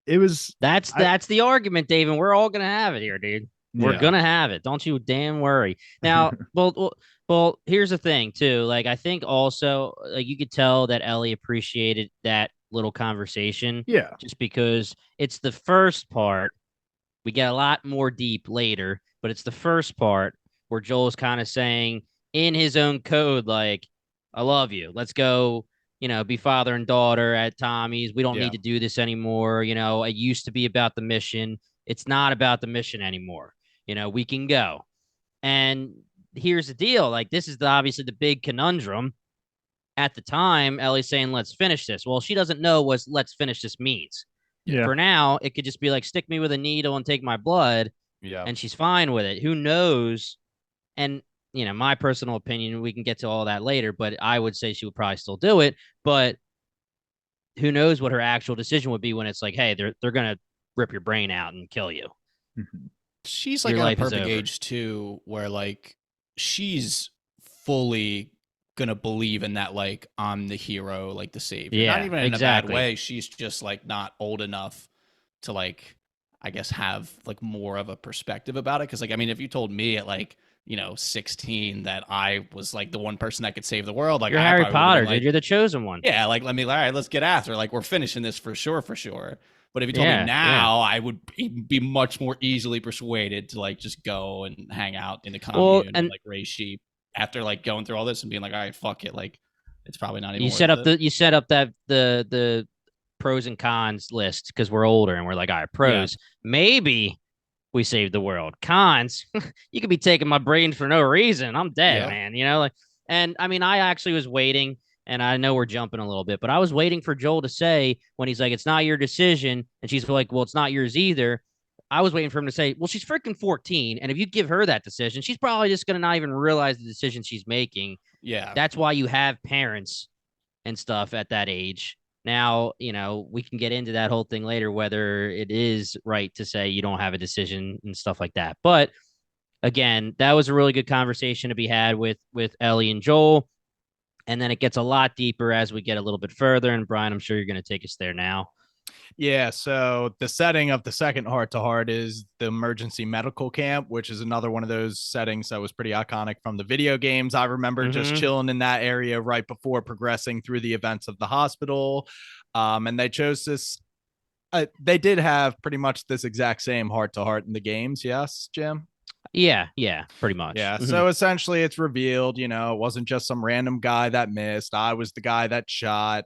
it was that's the argument, Dave, and we're all gonna have it here, dude. We're gonna have it. Don't you damn worry. Now, well, here's the thing too. Like, I think also, like, you could tell that Ellie appreciated that little conversation. Yeah. Just because it's the first part. We get a lot more deep later, but it's the first part where Joel's kind of saying in his own code, like, I love you. Let's go, be father and daughter at Tommy's. We don't need to do this anymore. It used to be about the mission. It's not about the mission anymore. We can go. And here's the deal. Like, this is obviously the big conundrum. At the time, Ellie's saying, let's finish this. Well, she doesn't know what let's finish this means. Yeah. For now, it could just be like, stick me with a needle and take my blood. Yeah. And she's fine with it. Who knows? And, my personal opinion, we can get to all that later, but I would say she would probably still do it. But who knows what her actual decision would be when it's like, hey, they're going to rip your brain out and kill you. She's like at a perfect age too, where like she's fully gonna believe in that, like, I'm the hero, like the savior. Not even in a bad way. She's just like not old enough to, like, I guess, have like more of a perspective about it. Cause like, I mean, if you told me at like, 16 that I was like the one person that could save the world, like, you're Harry Potter, dude. You're the chosen one. Yeah, like, all right, let's get after. Like, we're finishing this for sure. But if you told me now, I would be much more easily persuaded to like just go and hang out in the commune and like raise sheep after like going through all this and being like, all right, fuck it. Like, it's probably not even. You set up that the pros and cons list because we're older and we're like, all right, pros, maybe we saved the world. Cons, you could be taking my brain for no reason. I'm dead, man. And I mean, I actually was waiting. And I know we're jumping a little bit, but I was waiting for Joel to say, when he's like, it's not your decision. And she's like, well, it's not yours either. I was waiting for him to say, well, she's freaking 14. And if you give her that decision, she's probably just going to not even realize the decision she's making. Yeah. That's why you have parents and stuff at that age. Now, we can get into that whole thing later, whether it is right to say you don't have a decision and stuff like that. But again, that was a really good conversation to be had with Ellie and Joel. And then it gets a lot deeper as we get a little bit further. And Brian, I'm sure you're going to take us there now. Yeah, so the setting of the second Heart to Heart is the emergency medical camp, which is another one of those settings that was pretty iconic from the video games. I remember just chilling in that area right before progressing through the events of the hospital. And they chose this. They did have pretty much this exact same Heart to Heart in the games. Yes, Jim? Yeah, pretty much. Yeah. So essentially it's revealed, it wasn't just some random guy that missed. I was the guy that shot.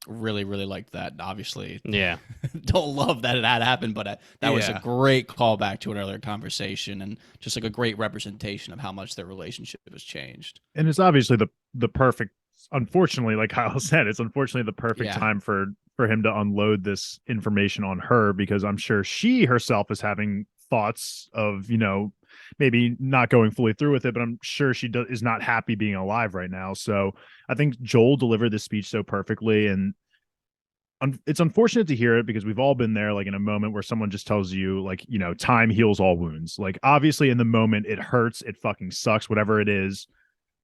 Really, really liked that. Obviously. Yeah. Don't love that happened, but that was a great callback to an earlier conversation and just like a great representation of how much their relationship has changed. And it's obviously the perfect, unfortunately, like Kyle said, it's unfortunately the perfect time for him to unload this information on her, because I'm sure she herself is having thoughts of, maybe not going fully through with it, but I'm sure she is not happy being alive right now. So I think Joel delivered this speech so perfectly, and it's unfortunate to hear it because we've all been there, like in a moment where someone just tells you, like, time heals all wounds. Like, obviously in the moment it hurts, it fucking sucks, whatever it is.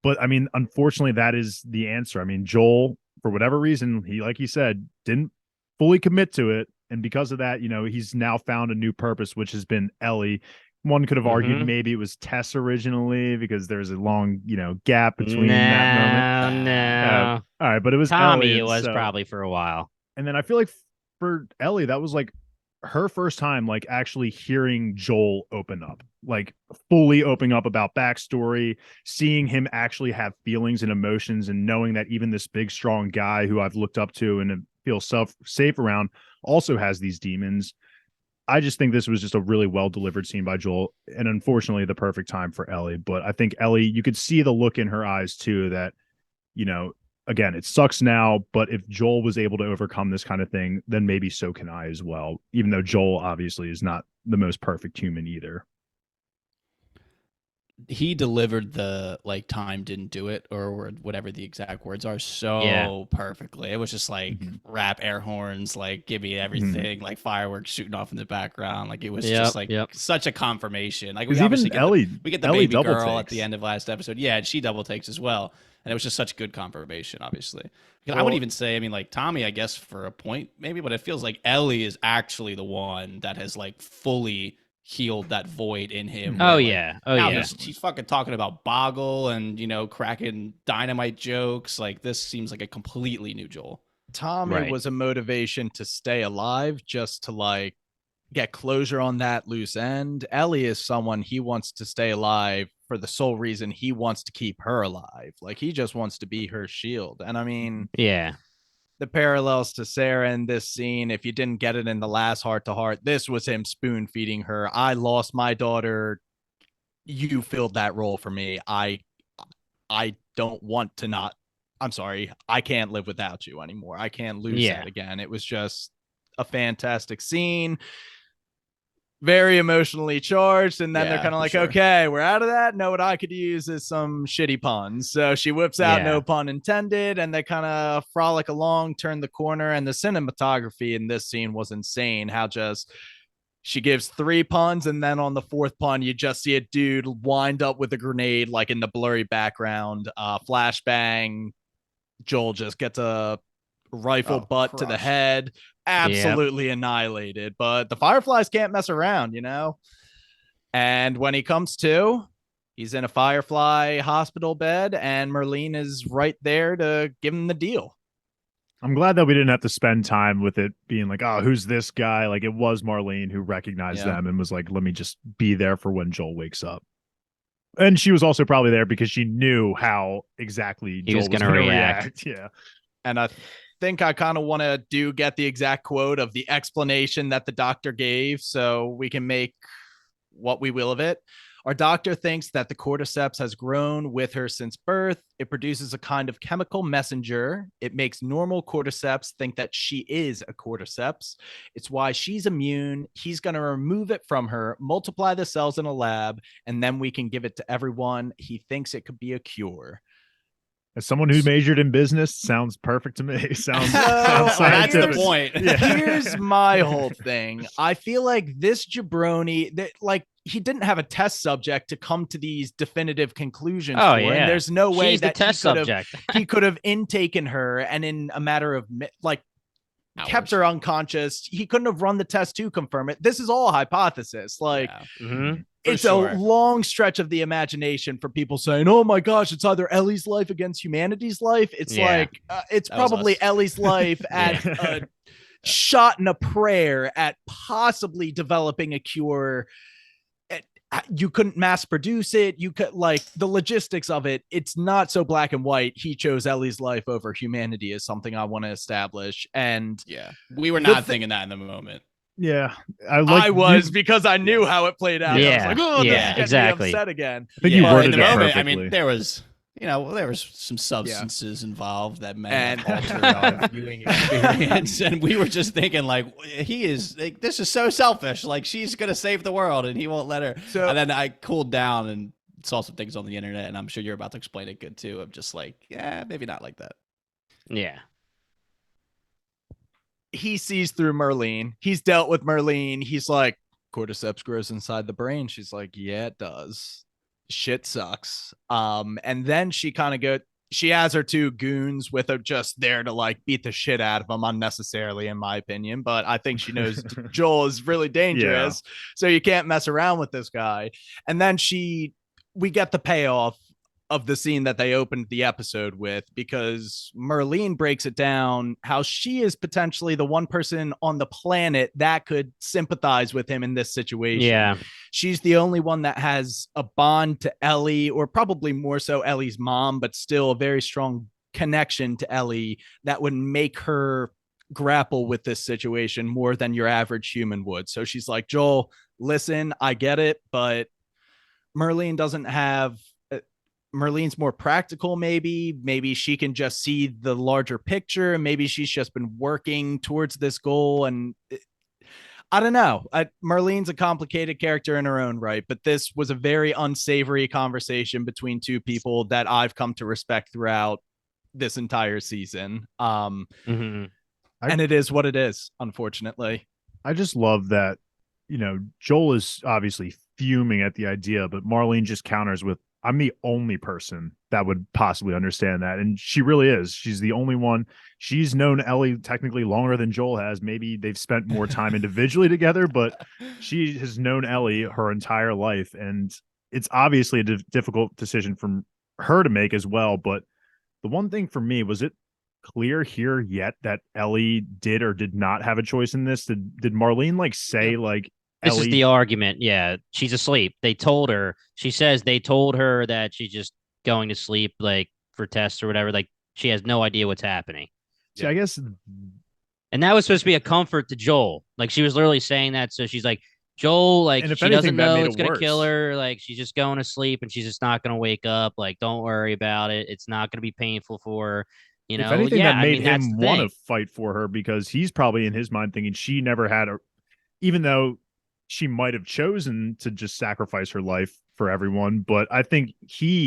But I mean, unfortunately, that is the answer. I mean, Joel, for whatever reason, he, like he said, didn't fully commit to it. And because of that, he's now found a new purpose, which has been Ellie. One could have argued maybe it was Tess originally because there's a long, gap between that moment. No. All right, but it was Tommy. Ellie, It was probably for a while. And then I feel like for Ellie, that was like her first time, like actually hearing Joel open up, like fully opening up about backstory, seeing him actually have feelings and emotions, and knowing that even this big, strong guy who I've looked up to and feel safe around also has these demons. I just think this was just a really well delivered scene by Joel, and unfortunately the perfect time for Ellie. But I think Ellie, you could see the look in her eyes too, that, again, it sucks now, but if Joel was able to overcome this kind of thing, then maybe so can I as well, even though Joel obviously is not the most perfect human either. He delivered the, like, time didn't do it, or whatever the exact words are, so perfectly. It was just like rap air horns, like give me everything, like fireworks shooting off in the background. Like it was just like such a confirmation. Like we obviously get the Ellie baby girl takes at the end of last episode. Yeah, and she double takes as well. And it was just such good confirmation, obviously. I would even say, I mean, like Tommy, I guess for a point maybe, but it feels like Ellie is actually the one that has like fully healed that void in him. He's fucking talking about Boggle and cracking dynamite jokes. Like this seems like a completely new Joel. Tommy was a motivation to stay alive, just to like get closure on that loose end. Ellie is someone he wants to stay alive for the sole reason he wants to keep her alive. Like he just wants to be her shield. And I mean, the parallels to Sarah in this scene, if you didn't get it in the last Heart to Heart, this was him spoon feeding her. I lost my daughter. You filled that role for me. I don't want to not. I'm sorry. I can't live without you anymore. I can't lose that again. It was just a fantastic scene. Very emotionally charged, and then they're kind of like, okay, we're out of that. No, what I could use is some shitty puns. So she whips out no pun intended, and they kind of frolic along, turn the corner, and the cinematography in this scene was insane. How just she gives 3 puns, and then on the 4th pun, you just see a dude wind up with a grenade, like in the blurry background. Flashbang. Joel just gets a rifle butt to the head. Absolutely annihilated, but the Fireflies can't mess around, And when he comes to, he's in a Firefly hospital bed, and Merlene is right there to give him the deal. I'm glad that we didn't have to spend time with it being like, oh, who's this guy? Like it was Marlene who recognized them and was like, let me just be there for when Joel wakes up. And she was also probably there because she knew how exactly Joel was going to react. Yeah. And I think I kind of want to get the exact quote of the explanation that the doctor gave so we can make what we will of it. Our doctor thinks that the cordyceps has grown with her since birth. It produces a kind of chemical messenger. It makes normal cordyceps think that she is a cordyceps. It's why she's immune. He's going to remove it from her, multiply the cells in a lab, and then we can give it to everyone. He thinks it could be a cure. As someone who majored in business, sounds perfect to me. Sounds that's the point. Here's my whole thing. I feel like this jabroni, that like he didn't have a test subject to come to these definitive conclusions. And there's no way that he could have intaken her, and in a matter of like kept her unconscious. He couldn't have run the test to confirm it. This is all hypothesis. Like, it's a long stretch of the imagination for people saying, oh my gosh, it's either Ellie's life against humanity's life. It's like, it's probably Ellie's life at a shot in a prayer at possibly developing a cure. You couldn't mass produce it. You could, like, the logistics of it. It's not so black and white. He chose Ellie's life over humanity is something I want to establish. And we were not thinking that in the moment. Yeah, I was because I knew how it played out. Yeah, I was like, oh, yeah, exactly. Upset again. I think you worded in the it moment, perfectly. I mean, there was some substances involved that may have altered our viewing experience, and we were just thinking, like, he is like, this is so selfish. Like, she's gonna save the world, and he won't let her. And then I cooled down and saw some things on the internet, and I'm sure you're about to explain it good too. Of just like, maybe not like that. Yeah. He sees through Merlene. He's dealt with Merlene. He's like, cordyceps grows inside the brain. She's like, yeah, it does. Shit sucks. And then she has her two goons with her just there to like beat the shit out of him unnecessarily, in my opinion. But I think she knows Joel is really dangerous. So you can't mess around with this guy. And then we get the payoff of the scene that they opened the episode with, because Merlene breaks it down how she is potentially the one person on the planet that could sympathize with him in this situation. Yeah. She's the only one that has a bond to Ellie, or probably more so Ellie's mom, but still a very strong connection to Ellie that would make her grapple with this situation more than your average human would. So she's like, Joel, listen, I get it, but Merlene doesn't have Merlene's more practical. Maybe she can just see the larger picture, and maybe she's just been working towards this goal. And I don't know. Merlene's a complicated character in her own right, but this was a very unsavory conversation between two people that I've come to respect throughout this entire season. And it is what it is, unfortunately. I just love that, Joel is obviously fuming at the idea, but Marlene just counters with, I'm the only person that would possibly understand that. And she really is. She's the only one. She's known Ellie technically longer than Joel has. Maybe they've spent more time individually together, but she has known Ellie her entire life. And it's obviously a difficult decision for her to make as well. But the one thing for me, was it clear here yet that Ellie did or did not have a choice in this? Did Marlene say this Ellie... is the argument. Yeah, she's asleep. They told her. She says they told her that she's just going to sleep, like, for tests or whatever. Like, she has no idea what's happening. See, I guess... And that was supposed to be a comfort to Joel. Like, she was literally saying that, so she's like, Joel, like, she doesn't know it's going to kill her. Like, she's just going to sleep, and she's just not going to wake up. Like, don't worry about it. It's not going to be painful for her. If anything, that made him want to fight for her, because he's probably in his mind thinking she never had even though she might have chosen to just sacrifice her life for everyone. But I think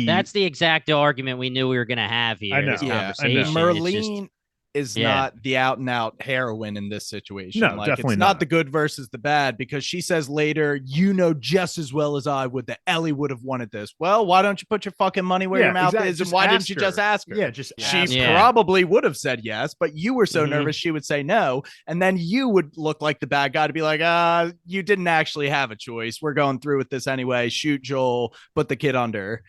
that's the exact argument we knew we were going to have here. I know. Merlene is not the out and out heroine in this situation. No, definitely it's not the good versus the bad, because she says later, just as well as I would that Ellie would have wanted this. Well, why don't you put your fucking money where your mouth is? And why didn't you just ask her? Yeah, she probably would have said yes, but you were so nervous she would say no. And then you would look like the bad guy to be like, you didn't actually have a choice. We're going through with this anyway. Shoot Joel, put the kid under.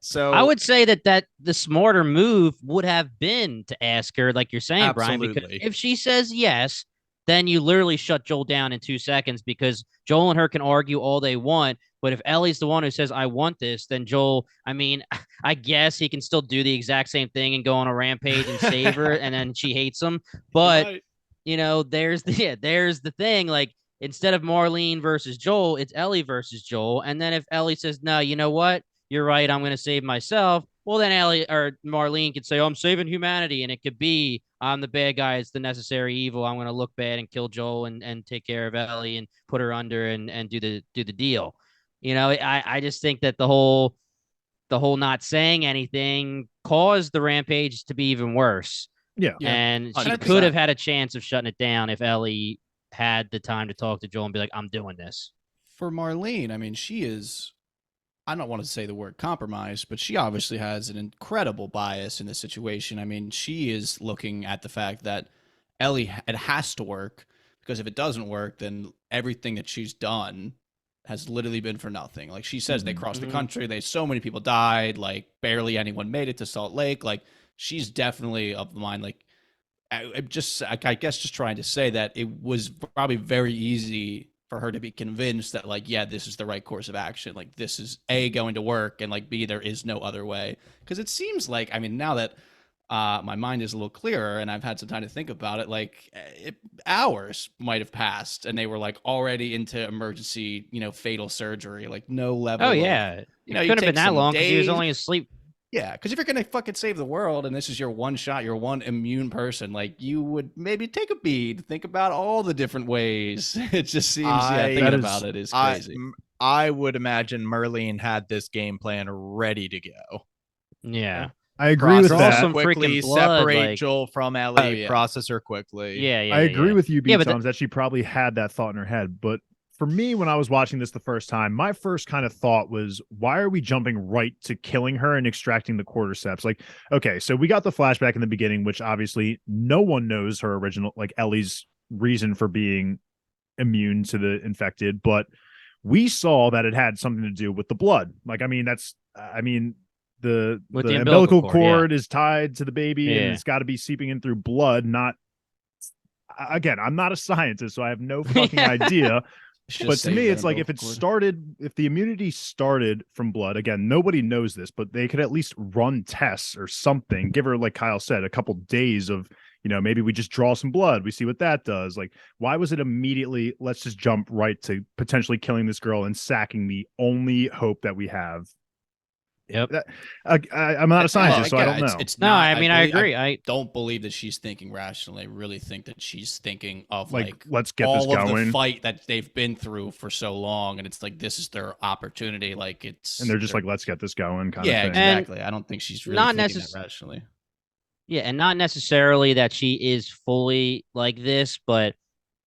So I would say that the smarter move would have been to ask her, like you're saying, absolutely. Brian, because if she says yes, then you literally shut Joel down in 2 seconds, because Joel and her can argue all they want. But if Ellie's the one who says, I want this, then Joel, I guess he can still do the exact same thing and go on a rampage and save her, and then she hates him. But, there's the thing. Like, instead of Marlene versus Joel, it's Ellie versus Joel. And then if Ellie says, no, you know what? You're right, I'm going to save myself. Well, then Ellie or Marlene could say, I'm saving humanity. And it could be, I'm the bad guy. It's the necessary evil. I'm going to look bad and kill Joel and take care of Ellie and put her under and do the deal. I just think that the whole not saying anything caused the rampage to be even worse. Yeah. And 100%. she could have had a chance of shutting it down if Ellie had the time to talk to Joel and be like, I'm doing this. For Marlene, she is... I don't want to say the word compromise, but she obviously has an incredible bias in this situation. She is looking at the fact that Ellie, it has to work, because if it doesn't work, then everything that she's done has literally been for nothing. Like she says, they crossed the country. So many people died. Like barely anyone made it to Salt Lake. Like she's definitely of the mind. Like I guess just trying to say that it was probably very easy for her to be convinced that like, yeah, this is the right course of action. Like this is A, going to work, and like B, there is no other way. Because it seems like, I mean, now that my mind is a little clearer and I've had some time to think about it, like hours might have passed and they were like already into emergency, fatal surgery, like no level. Oh yeah, it couldn't have been that long because he was only asleep. Yeah, because if you're gonna fucking save the world and this is your one shot, your one immune person, like you would maybe take a beat, think about all the different ways. It just seems, thinking about it is crazy. I would imagine Marlene had this game plan ready to go. Yeah. I agree with that. Some quickly freaking blood, separate Joel from Ellie, process her quickly. Yeah, I agree with you, Tom's, that she probably had that thought in her head. But for me, when I was watching this the first time, my first kind of thought was, why are we jumping right to killing her and extracting the cordyceps? Like, okay, so we got the flashback in the beginning, which obviously no one knows her original, like Ellie's reason for being immune to the infected, but we saw that it had something to do with the blood. Like, the umbilical cord is tied to the baby and it's got to be seeping in through blood. Not, again, I'm not a scientist, so I have no fucking idea. But to me, it's like if the immunity started from blood, again, nobody knows this, but they could at least run tests or something. Give her, like Kyle said, a couple days of, maybe we just draw some blood. We see what that does. Like, why was it immediately, let's just jump right to potentially killing this girl and sacking the only hope that we have? Yep. I'm not a scientist, so I don't know. I agree. I don't believe that she's thinking rationally. I really think that she's thinking of like let's get all this going. Of the fight that they've been through for so long, and it's like this is their opportunity. Like and they're just like, let's get this going. Kind of thing. Exactly. I don't think she's really thinking that rationally. Yeah, and not necessarily that she is fully like this, but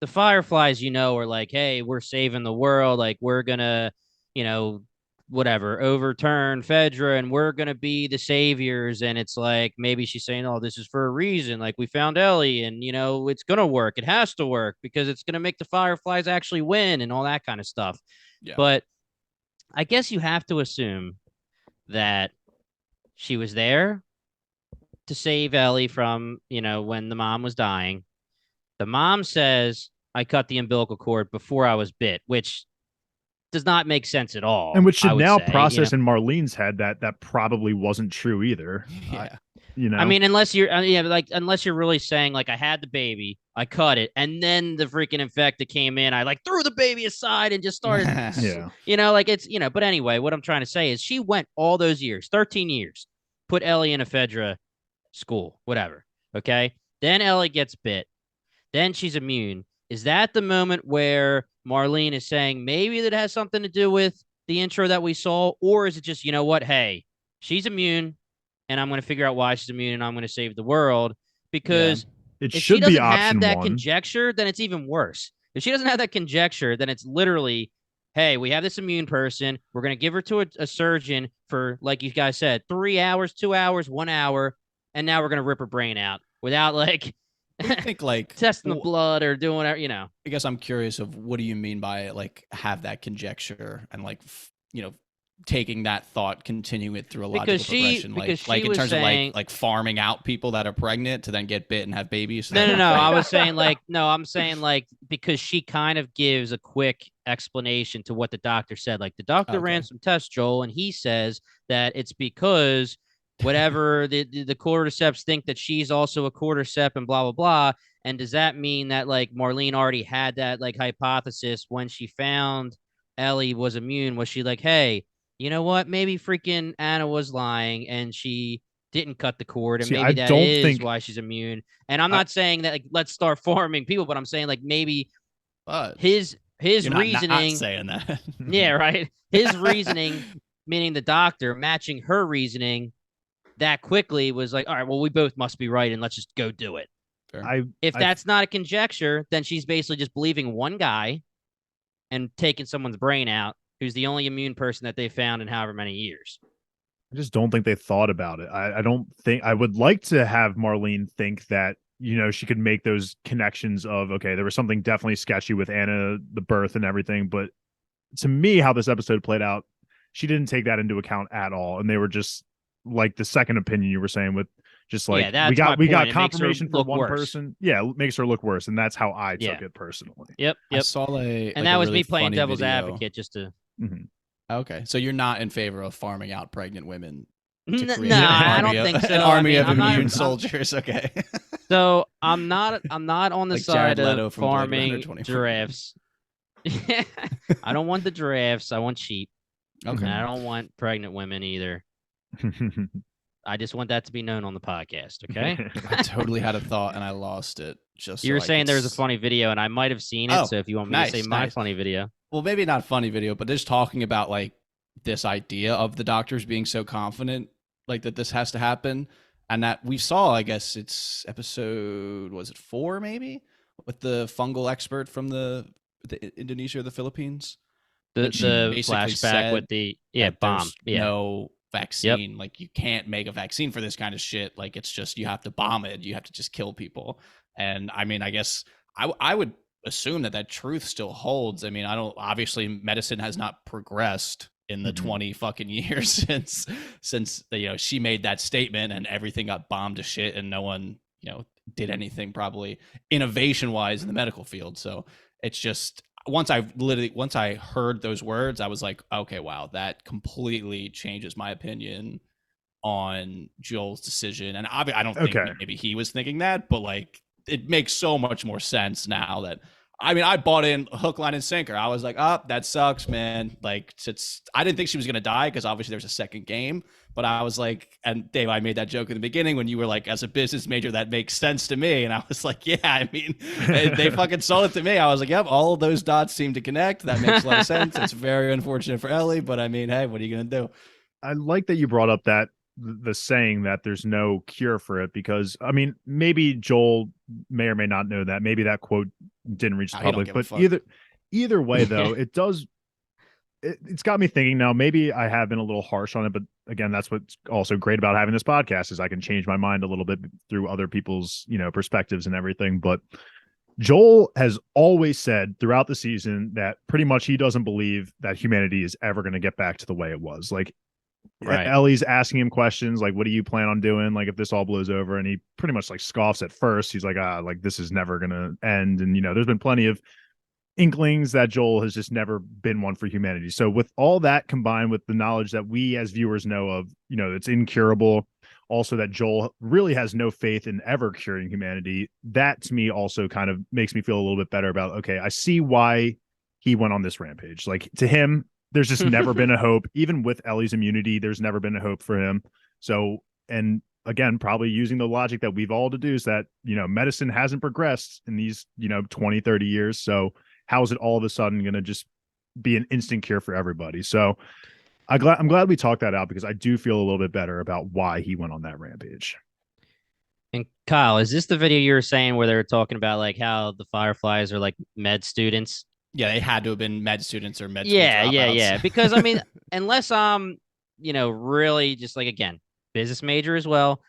the Fireflies, are like, hey, we're saving the world. Like we're gonna, whatever, overturn Fedra and we're going to be the saviors. And it's like, maybe she's saying, oh, this is for a reason. Like we found Ellie and, it's going to work. It has to work because it's going to make the Fireflies actually win and all that kind of stuff. Yeah. But I guess you have to assume that she was there to save Ellie from, when the mom was dying. The mom says, I cut the umbilical cord before I was bit, which does not make sense at all. And which should now process in Marlene's head that probably wasn't true either. Yeah. I mean, unless you're unless you're really saying like, I had the baby, I cut it, and then the freaking infected came in, I like threw the baby aside and just started, but anyway, what I'm trying to say is she went all those years, 13 years, put Ellie in a Fedra school, whatever. Okay. Then Ellie gets bit. Then she's immune. Is that the moment where Marlene is saying maybe that has something to do with the intro that we saw? Or is it just, hey, she's immune and I'm going to figure out why she's immune and I'm going to save the world? Because if she doesn't have that conjecture, then it's even worse. If she doesn't have that conjecture, then it's literally, hey, we have this immune person. We're going to give her to a surgeon for, like you guys said, 3 hours, 2 hours, 1 hour. And now we're going to rip her brain out without like... I think like testing the blood or doing whatever, I guess I'm curious of what do you mean by like have that conjecture and like taking that thought, continuing it through a logical progression, like in terms of like farming out people that are pregnant to then get bit and have babies. No. I'm saying like because she kind of gives a quick explanation to what the doctor said. Like the doctor ran some tests, Joel, and he says that it's because whatever the cordyceps think that she's also a cordyceps and blah, blah, blah. And does that mean that like Marlene already had that like hypothesis when she found Ellie was immune? Was she like, hey, you know what? Maybe freaking Anna was lying and she didn't cut the cord. And maybe that is why she's immune. And I'm not saying that like, let's start farming people, but I'm saying like maybe his reasoning. Not saying that. Yeah, right. His reasoning, meaning the doctor matching her reasoning that quickly was like, all right, well, we both must be right and let's just go do it. If that's not a conjecture, then she's basically just believing one guy and taking someone's brain out who's the only immune person that they found in however many years. I just don't think they thought about it. I don't think I would like to have Marlene think that she could make those connections of, okay, there was something definitely sketchy with Anna, the birth and everything. But to me, how this episode played out, she didn't take that into account at all. And they were just like the second opinion you were saying with just like, we got confirmation for one person. Yeah, it makes her look worse. And that's how I took it personally. Yep. I saw and that was me playing devil's advocate just to. Okay. So you're not in favor of farming out pregnant women? No, I don't think so. An army of immune soldiers. Okay. So I'm not on the like side of farming giraffes. I don't want the giraffes. I want sheep. Okay. And I don't want pregnant women either. I just want that to be known on the podcast. Okay. I totally had a thought and I lost it. You were saying there was a funny video and I might have seen it. So if you want me to say my funny video. Well, maybe not funny video, but just talking about like this idea of the doctors being so confident, like that this has to happen. And that we saw, I guess it's episode, was it 4 maybe? With the fungal expert from the Indonesia or the Philippines. The flashback with the bomb. No vaccine. Like you can't make a vaccine for this kind of shit. Like it's just, you have to bomb it. You have to just kill people. And I mean, I guess I would assume that truth still holds. I mean, obviously medicine has not progressed in the 20 fucking years since she made that statement and everything got bombed to shit and no one did anything probably innovation wise in the medical field. So it's just once I heard those words, I was like, okay, wow, that completely changes my opinion on Joel's decision. And I don't think maybe he was thinking that, but like it makes so much more sense now that I bought in hook, line, and sinker. I was like, that sucks, man. Like, I didn't think she was going to die because obviously there's a second game. But I was like, and Dave, I made that joke in the beginning when you were like, as a business major, that makes sense to me. And I was like, yeah, I mean, they fucking sold it to me. I was like, yep, all of those dots seem to connect. That makes a lot of sense. It's very unfortunate for Ellie, but I mean, hey, what are you going to do? I like that you brought up the saying that there's no cure for it, because I mean, maybe Joel may or may not know that. Maybe that quote didn't reach the public, but either way though, it's got me thinking now. Maybe I have been a little harsh on it, but again, that's what's also great about having this podcast is I can change my mind a little bit through other people's perspectives and everything. But Joel has always said throughout the season that pretty much he doesn't believe that humanity is ever going to get back to the way it was. Like, right. Ellie's asking him questions like, what do you plan on doing? Like, if this all blows over, and he pretty much like scoffs at first. He's like, like this is never going to end. And, there's been plenty of inklings that Joel has just never been one for humanity. So with all that combined with the knowledge that we as viewers know of, it's incurable. Also that Joel really has no faith in ever curing humanity. That to me also kind of makes me feel a little bit better about, okay, I see why he went on this rampage. Like to him, there's just never been a hope. Even with Ellie's immunity, there's never been a hope for him. So, and again, probably using the logic that we've all deduced that, medicine hasn't progressed in these, 20, 30 years. So how is it all of a sudden going to just be an instant cure for everybody? So I'm glad we talked that out, because I do feel a little bit better about why he went on that rampage. And Kyle, is this the video you were saying where they were talking about like how the Fireflies are like med students? Yeah, they had to have been med students or med. Yeah. Because I mean, unless I'm, really just like, again, business major as well.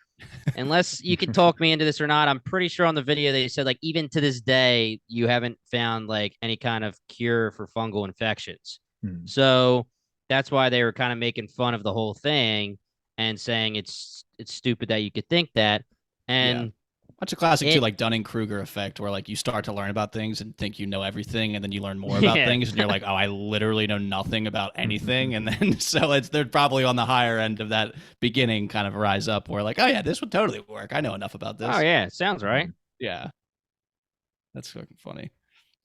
Unless you can talk me into this or not, I'm pretty sure on the video they said like even to this day you haven't found like any kind of cure for fungal infections. So that's why they were kind of making fun of the whole thing and saying it's stupid that you could think that. And That's a classic too, like Dunning-Kruger effect, where like you start to learn about things and think you know everything, and then you learn more about things, and you're like, oh, I literally know nothing about anything. And then so they're probably on the higher end of that beginning kind of rise up, where like, oh yeah, this would totally work. I know enough about this. Oh yeah, sounds right. Yeah, that's fucking funny.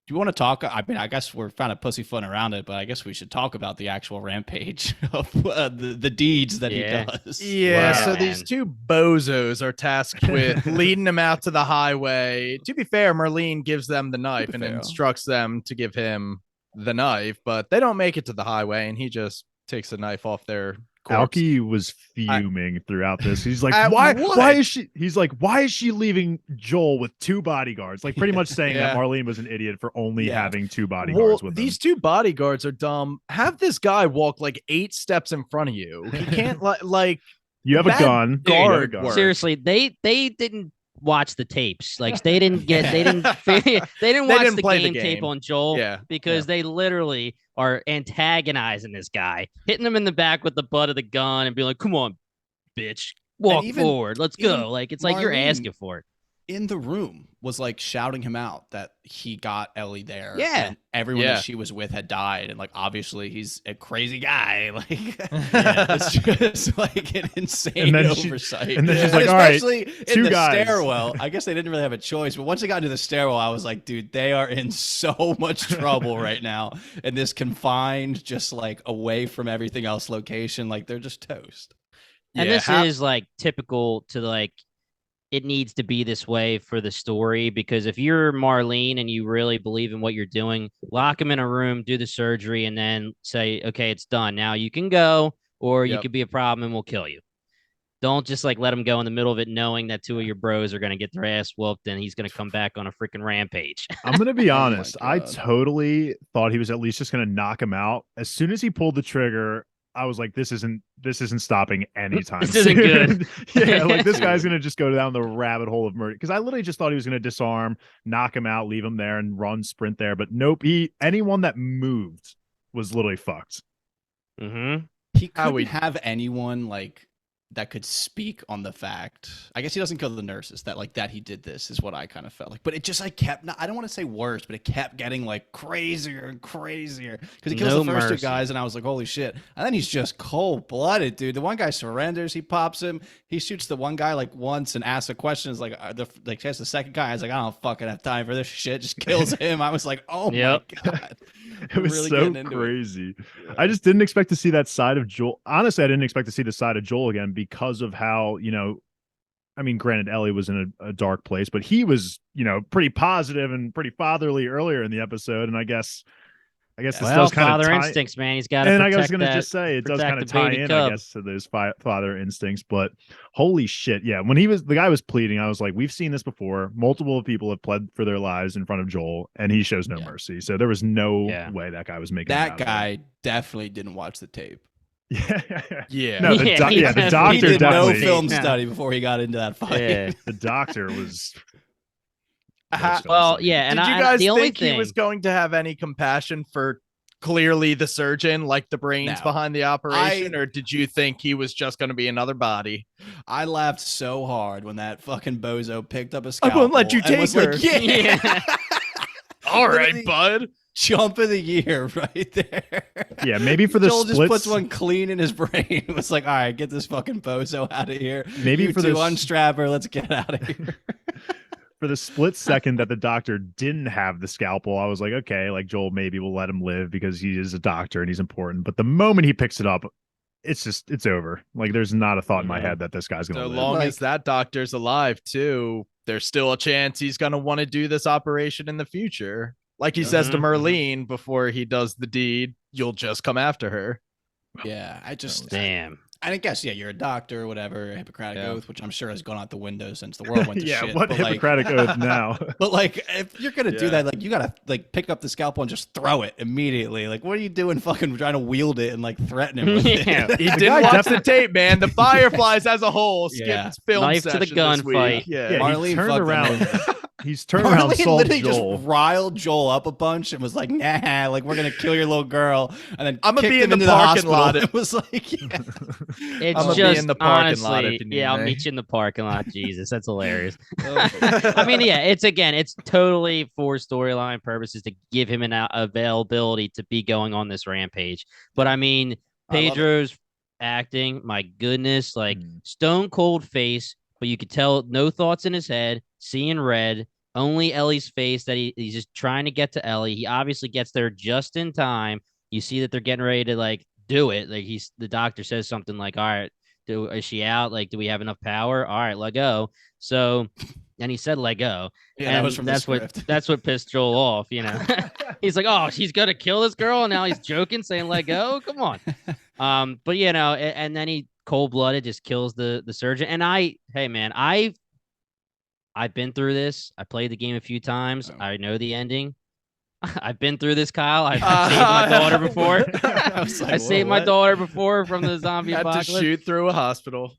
Do you want to talk? I mean, I guess we're kind of pussyfooting around it, but I guess we should talk about the actual rampage of the deeds that he does. Yeah, so these two bozos are tasked with leading him out to the highway. To be fair, Merlene gives them the knife and instructs them to give him the knife, but they don't make it to the highway, and he just takes the knife off their corpse. Alki was fuming throughout this. He's like, why is she? He's like, why is she leaving Joel with two bodyguards? Like pretty much saying that Marlene was an idiot for only having two bodyguards with these two bodyguards are dumb. Have this guy walk like 8 steps in front of you. He can't like you have a gun. Seriously, they didn't watch the tapes. Like they didn't watch the game tape on Joel because they literally are antagonizing this guy, hitting him in the back with the butt of the gun and being like, come on, bitch, walk forward. Let's go. Like, it's like you're asking for it. In the room was like shouting him out that he got Ellie there. Yeah. And everyone that she was with had died. And like, obviously he's a crazy guy. Like, it's just like an insane oversight. And then she's like, all right, especially in the stairwell. I guess they didn't really have a choice. But once they got into the stairwell, I was like, dude, they are in so much trouble right now. And this confined, just like away from everything else location. Like, they're just toast. And this is like typical to like, it needs to be this way for the story, because if you're Marlene and you really believe in what you're doing, lock him in a room, do the surgery, and then say, okay, it's done. Now you can go, or you could be a problem and we'll kill you. Don't just like let him go in the middle of it, knowing that two of your bros are going to get their ass whooped and he's going to come back on a freaking rampage. I'm going to be honest. I totally thought he was at least just going to knock him out. As soon as he pulled the trigger, I was like, this isn't stopping anytime This isn't good. Like this guy's gonna just go down the rabbit hole of murder. Because I literally just thought he was gonna disarm, knock him out, leave him there, and sprint there. But nope, anyone that moved was literally fucked. Mm-hmm. He couldn't have anyone like that could speak on the fact. I guess he doesn't kill the nurses. That he did this is what I kind of felt like. But it just like kept. I don't want to say worse, but it kept getting like crazier and crazier because he kills the first two guys, and I was like, holy shit! And then he's just cold blooded, dude. The one guy surrenders. He pops him. He shoots the one guy like once and asks a question. It's like chase the second guy. I was like, I don't fucking have time for this shit. Just kills him. I was like, oh my god. It was really so crazy. Yeah. I just didn't expect to see that side of Joel. Honestly, I didn't expect to see the side of Joel again because of how, I mean, granted, Ellie was in a dark place, but he was, pretty positive and pretty fatherly earlier in the episode. And I guess this does kind of father instincts, man. He's got to. And I was going to just say it does kind of tie in, I guess, to those father instincts. But holy shit, yeah. When the guy was pleading, I was like, we've seen this before. Multiple people have pled for their lives in front of Joel, and he shows no mercy. So there was no way that guy was making that guy definitely didn't watch the tape. Yeah. No, the doctor he did definitely no film study before he got into that fight. Yeah. The doctor was. And did you guys think he was going to have any compassion for clearly the surgeon, like the brains behind the operation, or did you think he was just going to be another body? I laughed so hard when that fucking bozo picked up a scalpel. I won't let you take her. Like, All right, bud. Jump of the year right there. Yeah, maybe for the Joel just puts one clean in his brain. It was like, all right, get this fucking bozo out of here. Maybe you for two unstrap her. Let's get out of here. For the split second that the doctor didn't have the scalpel, I was like, okay, like Joel maybe will let him live because he is a doctor and he's important. But the moment he picks it up, it's over. Like there's not a thought in my head that this guy's gonna live. So long as that doctor's alive too, there's still a chance he's gonna want to do this operation in the future. Like he says to Merlene before he does the deed, you'll just come after her. Yeah, damn. I guess, you're a doctor or whatever, Hippocratic Oath, which I'm sure has gone out the window since the world went to shit. What Hippocratic Oath now? But like, if you're gonna do that, like you gotta like pick up the scalpel and just throw it immediately. Like, what are you doing? Fucking trying to wield it and like threaten him with it. He didn't watch the tape, man. The Fireflies as a whole skipped film knife to the gunfight. Yeah, Marlene turned around. He's turned Marlene around, saw literally Joel. just riled Joel up a bunch and was like, "Nah, like we're gonna kill your little girl," and then I'm gonna kicked be in him the into parking hospital. lot. It was like, It's I'm gonna just be in the parking honestly, lot if you need I'll me. meet you in the parking lot. Jesus, that's hilarious. I mean, it's totally for storyline purposes to give him an availability to be going on this rampage. But I mean, Pedro's acting, my goodness, like stone cold face, but you could tell no thoughts in his head, seeing red. Only Ellie's face that he's just trying to get to Ellie. He obviously gets there just in time. You see that they're getting ready to like do it. Like the doctor says something like, all right, is she out? Like, do we have enough power? All right, let go. So, and he said, let go. Yeah, and that was from the script. That's what pissed Joel off, He's like, oh, she's going to kill this girl. And now he's joking, saying, let go. Come on. But and then he cold-blooded just kills the surgeon. And I've been through this. I played the game a few times. I know the ending. I've been through this, Kyle. I've saved my daughter before. I saved my daughter before from the zombie apocalypse. To shoot through a hospital.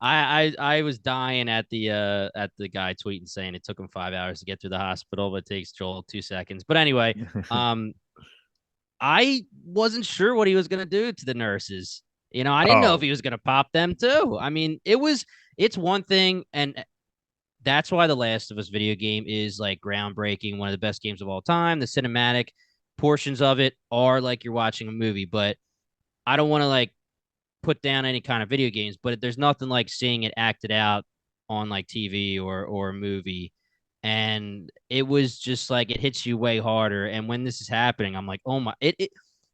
I was dying at the guy tweeting saying it took him 5 hours to get through the hospital, but it takes Joel 2 seconds. But anyway, I wasn't sure what he was gonna do to the nurses. You know, I didn't know if he was gonna pop them too. I mean, it's one thing, and that's why the Last of Us video game is like groundbreaking, one of the best games of all time. The cinematic portions of it are like you're watching a movie, but I don't want to like put down any kind of video games, but there's nothing like seeing it acted out on like TV or a movie. And it was just like it hits you way harder. And when this is happening, I'm like, oh my,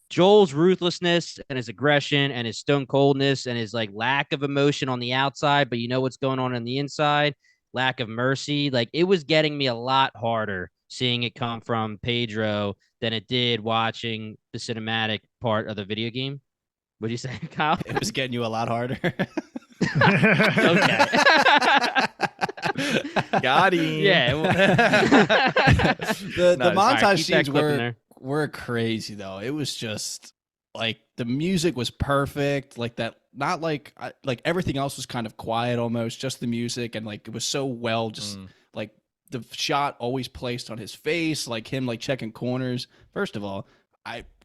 Joel's ruthlessness and his aggression and his stone coldness and his like lack of emotion on the outside, but you know what's going on the inside, lack of mercy. Like it was getting me a lot harder seeing it come from Pedro than it did watching the cinematic part of the video game. What do you say, Kyle? It was getting you a lot harder. Okay. Got him. Yeah. The montage right, scenes were crazy though. It was just like the music was perfect, like that. Not like everything else was kind of quiet almost, just the music, and like it was so well just like the shot always placed on his face, like him like checking corners. First of all,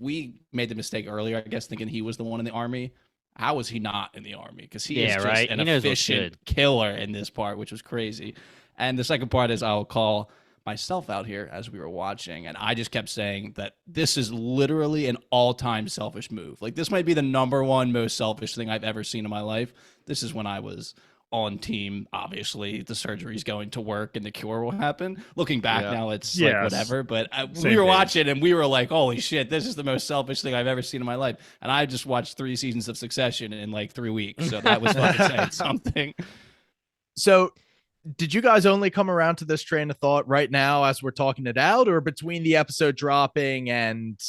we made the mistake earlier, I guess, thinking he was the one in the army. How was he not in the army? Because he is just an efficient killer in this part, which was crazy. And the second part is I'll call myself out here as we were watching, and I just kept saying that this is literally an all-time selfish move. Like this might be the number one most selfish thing I've ever seen in my life. This is when I was on team. Obviously the surgery's going to work and the cure will happen. Looking back now, it's like whatever, but we were watching and we were like, holy shit, this is the most selfish thing I've ever seen in my life. And I just watched 3 seasons of Succession in like 3 weeks, so that was fucking saying something. So did you guys only come around to this train of thought right now as we're talking it out, or between the episode dropping and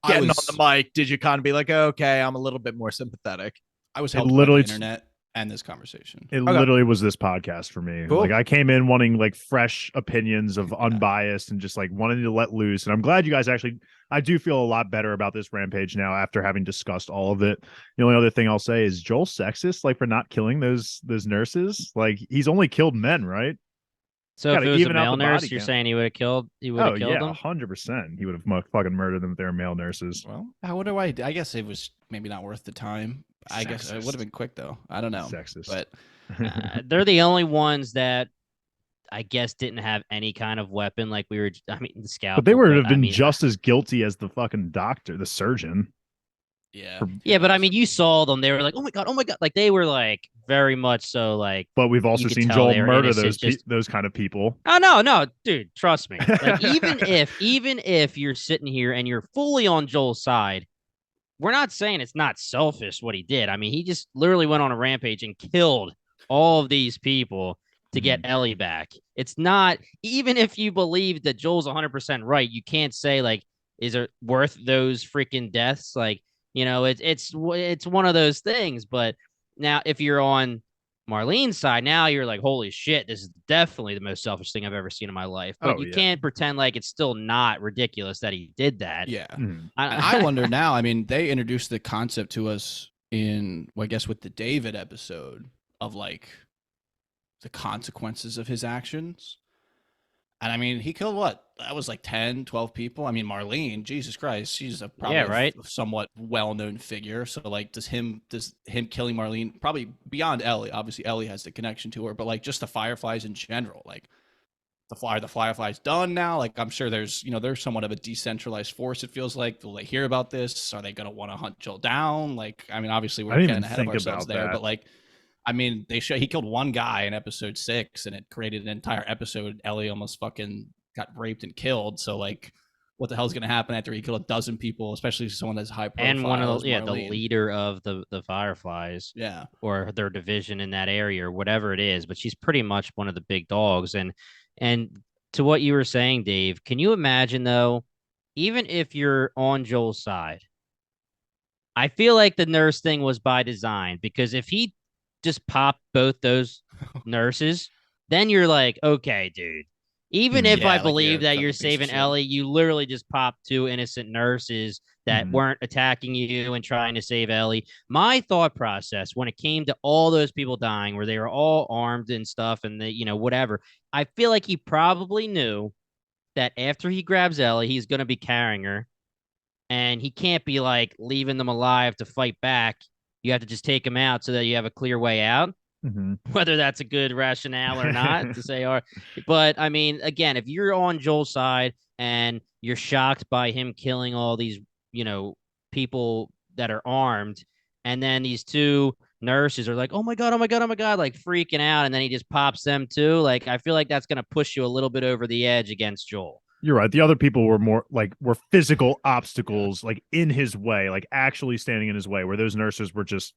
getting on the mic, did you kind of be like, okay, I'm a little bit more sympathetic? I was helped by the internet and this conversation. It literally was this podcast for me. Cool. Like I came in wanting like fresh opinions of unbiased and just like wanting to let loose. And I'm glad you guys I do feel a lot better about this rampage now after having discussed all of it. The only other thing I'll say is Joel sexist, like for not killing those nurses. Like he's only killed men, right? So if it was a male nurse, you're saying he would have killed them? 100%. He would have fucking murdered them if they were male nurses. Well, what do I guess it was maybe not worth the time. I guess it would have been quick though. I don't know. Sexist. But they're the only ones that I guess didn't have any kind of weapon. Like the scout. But they would have been just as guilty as the fucking doctor, the surgeon. Yeah. Yeah, but I mean, you saw them. They were like, oh my god. Like they were like very much so like. But we've also seen Joel murder those kind of people. Oh no, dude, trust me. Like even if you're sitting here and you're fully on Joel's side, we're not saying it's not selfish what he did. I mean, he just literally went on a rampage and killed all of these people to get Ellie back. It's not, even if you believe that Joel's 100% right, you can't say like, is it worth those freaking deaths? Like, you know, it's one of those things. But now if you're on Marlene's side, now you're like, holy shit, this is definitely the most selfish thing I've ever seen in my life. But you can't pretend like it's still not ridiculous that he did that. Yeah. I wonder now, I mean, they introduced the concept to us in, well, I guess with the David episode of like the consequences of his actions. And I mean, he killed what? That was like 10, 12 people. I mean, Marlene, Jesus Christ, she's probably a somewhat well-known figure. So like, does him killing Marlene, probably beyond Ellie, obviously Ellie has the connection to her, but like just the Fireflies in general, like the Fireflies done now? Like, I'm sure there's somewhat of a decentralized force. It feels like, will they hear about this? Are they going to want to hunt Joel down? Like, I mean, obviously we're getting ahead of ourselves there, but like, I mean, he killed one guy in episode 6 and it created an entire episode. Ellie almost fucking got raped and killed. So like, what the hell is going to happen after he killed a dozen people, especially someone that's high profile? And one of the leader of the Fireflies, or their division in that area or whatever it is. But she's pretty much one of the big dogs. And to what you were saying, Dave, can you imagine though, even if you're on Joel's side, I feel like the nurse thing was by design, because if he just popped both those nurses, then you're like, okay, dude, Even if I Yeah, like believe you're that such you're a piece of saving shit. Ellie, you literally just popped two innocent nurses that weren't attacking you and trying to save Ellie. My thought process when it came to all those people dying, where they were all armed and stuff, and they, whatever, I feel like he probably knew that after he grabs Ellie, he's going to be carrying her, and he can't be like leaving them alive to fight back. You have to just take them out so that you have a clear way out. Whether that's a good rationale or not to say, but I mean, again, if you're on Joel's side and you're shocked by him killing all these, people that are armed, and then these two nurses are like, oh my God, oh my God, oh my God, like freaking out, and then he just pops them too. Like, I feel like that's going to push you a little bit over the edge against Joel. You're right. The other people were more like physical obstacles, like in his way, like actually standing in his way, where those nurses were just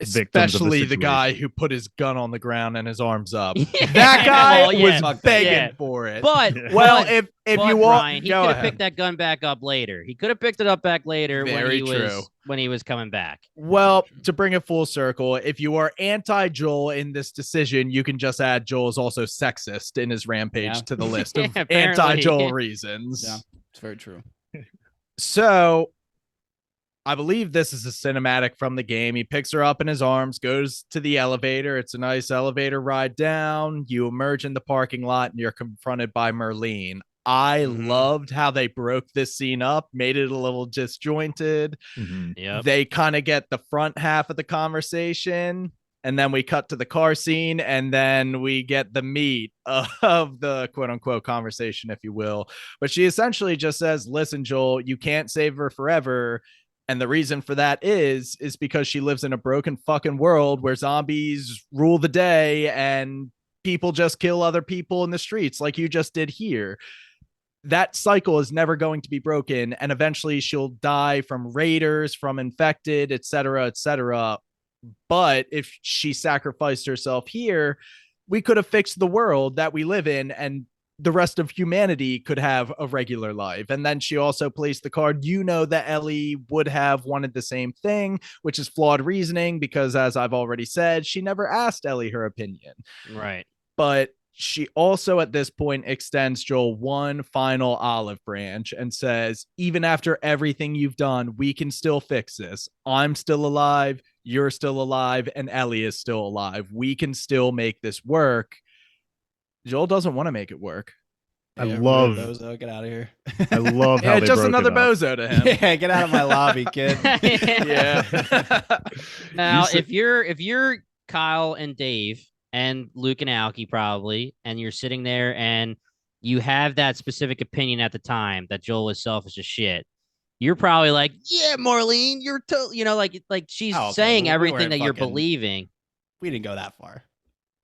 especially the guy who put his gun on the ground and his arms up. Yeah. That guy was begging Yeah. for it. But if you want, Brian, he could have picked that gun back up later. He could have picked it up back later when he was coming back. Well, to bring it full circle, if you are anti-Joel in this decision, you can just add Joel is also sexist in his rampage to the list of anti-Joel reasons. Yeah, it's very true. So I believe this is a cinematic from the game. He picks her up in his arms, goes to the elevator. It's a nice elevator ride down. You emerge in the parking lot and you're confronted by Merlene. I loved how they broke this scene up, made it a little disjointed. Yep. They kind of get the front half of the conversation, and then we cut to the car scene, and then we get the meat of the quote unquote conversation, if you will. But she essentially just says, listen, Joel, you can't save her forever. And the reason for that is because she lives in a broken fucking world where zombies rule the day and people just kill other people in the streets like you just did here. That cycle is never going to be broken. And eventually she'll die from raiders, from infected, etc., etc. But if she sacrificed herself here, we could have fixed the world that we live in, and the rest of humanity could have a regular life. And then she also placed the card, that Ellie would have wanted the same thing, which is flawed reasoning because, as I've already said, she never asked Ellie her opinion. Right. But she also at this point extends Joel one final olive branch and says, even after everything you've done, we can still fix this. I'm still alive. You're still alive. And Ellie is still alive. We can still make this work. Joel doesn't want to make it work. I love bozo. Get out of here. I love how they just broke another it up. bozo to him. Yeah, get out of my lobby, kid. Yeah. Now, if you're Kyle and Dave and Luke and Alki probably, and you're sitting there and you have that specific opinion at the time that Joel is selfish as shit, you're probably like, yeah, Marlene, you're like she's saying everything that you're believing. We didn't go that far.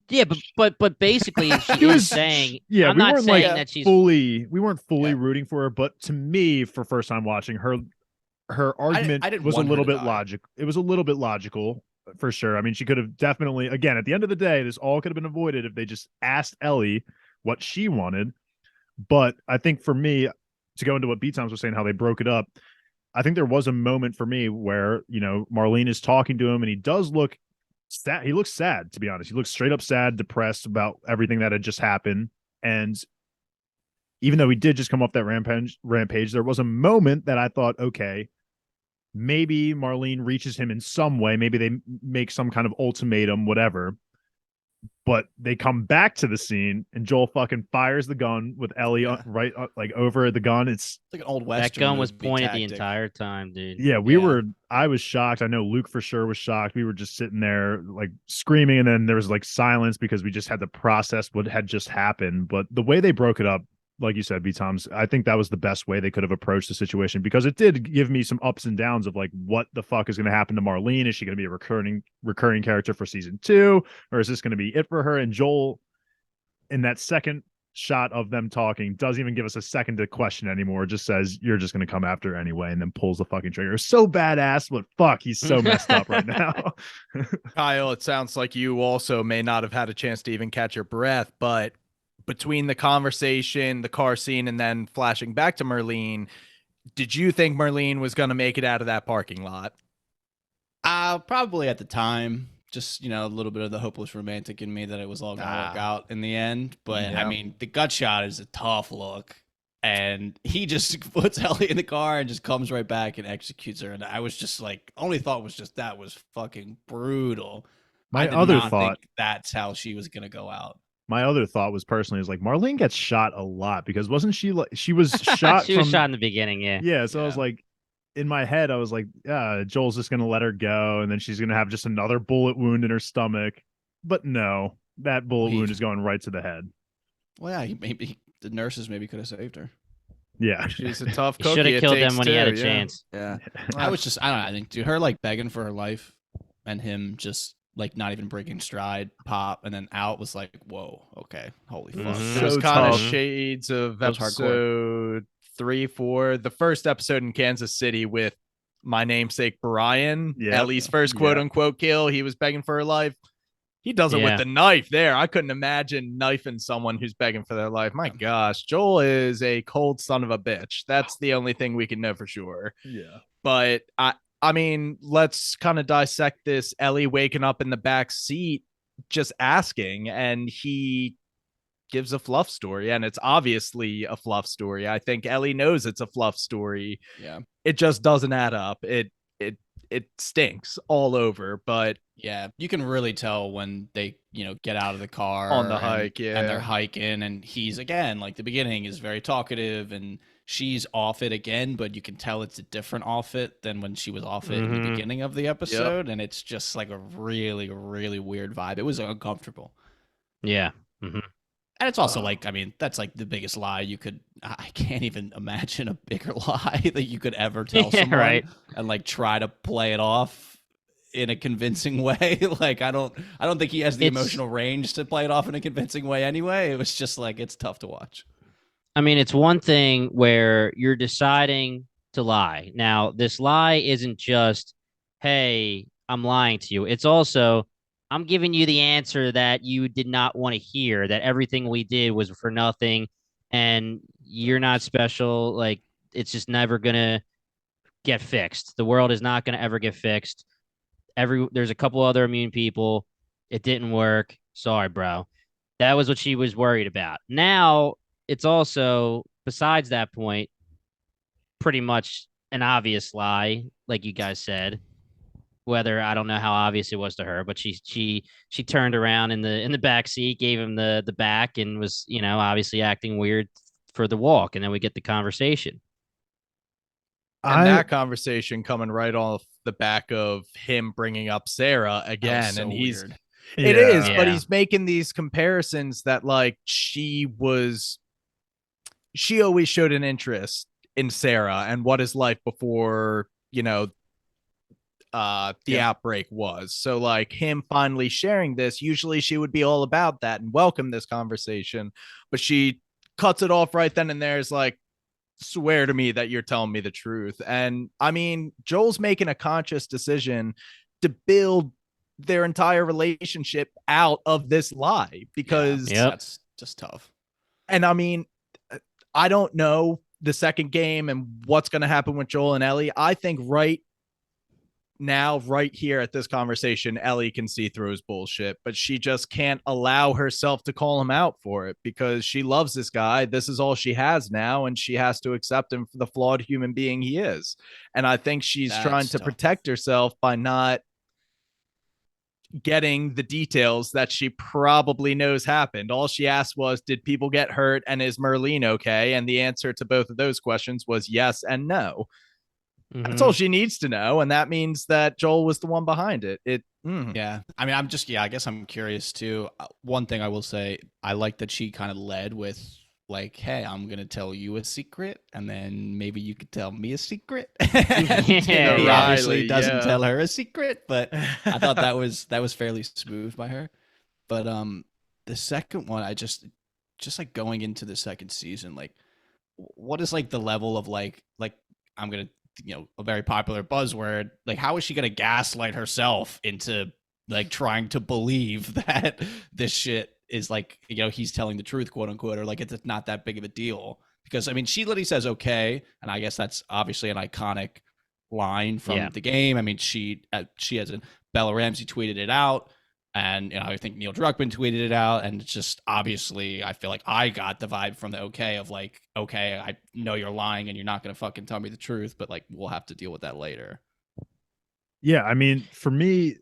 Yeah, but basically she was saying, yeah, I'm not saying that she's we weren't fully rooting for her, but to me, for first time watching her argument was a little bit logical. It was a little bit logical for sure. I mean, she could have definitely, again, at the end of the day, this all could have been avoided if they just asked Ellie what she wanted. But I think for me, to go into what B-Toms was saying, how they broke it up, I think there was a moment for me where, Marlene is talking to him and he does look sad. He looks sad, to be honest. He looks straight up sad, depressed about everything that had just happened. And even though he did just come off that rampage, there was a moment that I thought, okay, maybe Marlene reaches him in some way. Maybe they make some kind of ultimatum, whatever. But they come back to the scene and Joel fucking fires the gun with Ellie right over the gun. It's like an old Western. That gun was pointed the entire time, dude. Yeah, I was shocked. I know Luke for sure was shocked. We were just sitting there like screaming, and then there was like silence because we just had to process what had just happened. But the way they broke it up, like you said, B-Toms, I think that was the best way they could have approached the situation, because it did give me some ups and downs of like, what the fuck is going to happen to Marlene? Is she going to be a recurring character for season 2, or is this going to be it for her? And Joel, in that second shot of them talking, doesn't even give us a second to question anymore. Just says, you're just going to come after her anyway, and then pulls the fucking trigger. So badass, but fuck, he's so messed up right now. Kyle, it sounds like you also may not have had a chance to even catch your breath, but between the conversation, the car scene, and then flashing back to Merlene, did you think Merlene was going to make it out of that parking lot? Probably at the time, just a little bit of the hopeless romantic in me that it was all gonna work out in the end. But I mean, the gut shot is a tough look, and he just puts Ellie in the car and just comes right back and executes her. And I was just like, only thought was just that was fucking brutal. My I did other not thought, think that's how she was gonna go out. my other thought was personally is like Marlene gets shot a lot because wasn't she like she was shot? She was shot in the beginning, yeah. Yeah, so I was like, in my head, I was like, yeah, Joel's just gonna let her go, and then she's gonna have just another bullet wound in her stomach. But no, that bullet wound is going right to the head. Well, yeah, maybe the nurses maybe could have saved her. Yeah, she's a tough He cookie. should have killed him takes when he had a two, chance. Yeah. I was just, I don't know. I think, dude, her like begging for her life and him just like not even breaking stride, pop, and then out was like, whoa, okay, holy fuck. It So was kind of tough. shades of That was hardcore. episode 3, 4. The first episode in Kansas City with my namesake Brian, Ellie's first quote unquote kill. He was begging for her life. He does it with the knife there. I couldn't imagine knifing someone who's begging for their life. My gosh, Joel is a cold son of a bitch. That's the only thing we can know for sure. Yeah. But I mean, let's kind of dissect this. Ellie waking up in the back seat, just asking, and he gives a fluff story, and it's obviously a fluff story. I think Ellie knows it's a fluff story. Yeah. It just doesn't add up. It stinks all over, but yeah, you can really tell when they, get out of the car on the hike, and they're hiking, and he's again, like the beginning is very talkative, and she's off it again, but you can tell it's a different off it than when she was off it in the beginning of the episode, and it's just like a really, really weird vibe. It was uncomfortable. Yeah. Mm-hmm. And it's also like, I mean, that's like the biggest lie I can't even imagine a bigger lie that you could ever tell someone, right? And like try to play it off in a convincing way. Like, I don't think he has the emotional range to play it off in a convincing way anyway. It was just like, it's tough to watch. I mean, it's one thing where you're deciding to lie. Now, this lie isn't just, hey, I'm lying to you. It's also, I'm giving you the answer that you did not want to hear, that everything we did was for nothing and you're not special. Like, it's just never going to get fixed. The world is not going to ever get fixed. There's a couple other immune people. It didn't work. Sorry, bro. That was what she was worried about. Now, it's also, besides that point, pretty much an obvious lie, like you guys said. Whether I don't know how obvious it was to her, but she turned around in the back seat, gave him the back, and was obviously acting weird for the walk, and then we get the conversation. And that conversation coming right off the back of him bringing up Sarah again, so and he's weird. It is, but he's making these comparisons that like she always showed an interest in Sarah and what his life before the outbreak was. So like him finally sharing this, usually she would be all about that and welcome this conversation, but she cuts it off right then and there. Is like, swear to me that you're telling me the truth. And I mean, Joel's making a conscious decision to build their entire relationship out of this lie because that's just tough. And I mean, I don't know the second game and what's going to happen with Joel and Ellie. I think right now, right here at this conversation, Ellie can see through his bullshit, but she just can't allow herself to call him out for it because she loves this guy. This is all she has now, and she has to accept him for the flawed human being he is. And I think she's trying to protect herself by not getting the details that she probably knows happened. All she asked was, did people get hurt, and is Merlene okay? And the answer to both of those questions was yes and no. That's all she needs to know, and that means that Joel was the one behind it. Yeah. I mean, I guess I'm curious too. One thing I will say, I like that she kind of led with like, hey, I'm going to tell you a secret, and then maybe you could tell me a secret. He obviously doesn't tell her a secret, but I thought that was fairly smooth by her. But the second one, I just like going into the second season, like what is like the level of like I'm going to, a very popular buzzword, like how is she going to gaslight herself into like trying to believe that this shit is like, he's telling the truth, quote unquote, or like it's not that big of a deal? Because I mean, she literally says okay, and I guess that's obviously an iconic line from the game. I mean, she hasn't, Bella Ramsey tweeted it out, and I think Neil Druckmann tweeted it out, and it's just obviously I feel like I got the vibe from the okay of like, okay, I know you're lying and you're not gonna fucking tell me the truth, but like we'll have to deal with that later. Yeah, I mean, for me,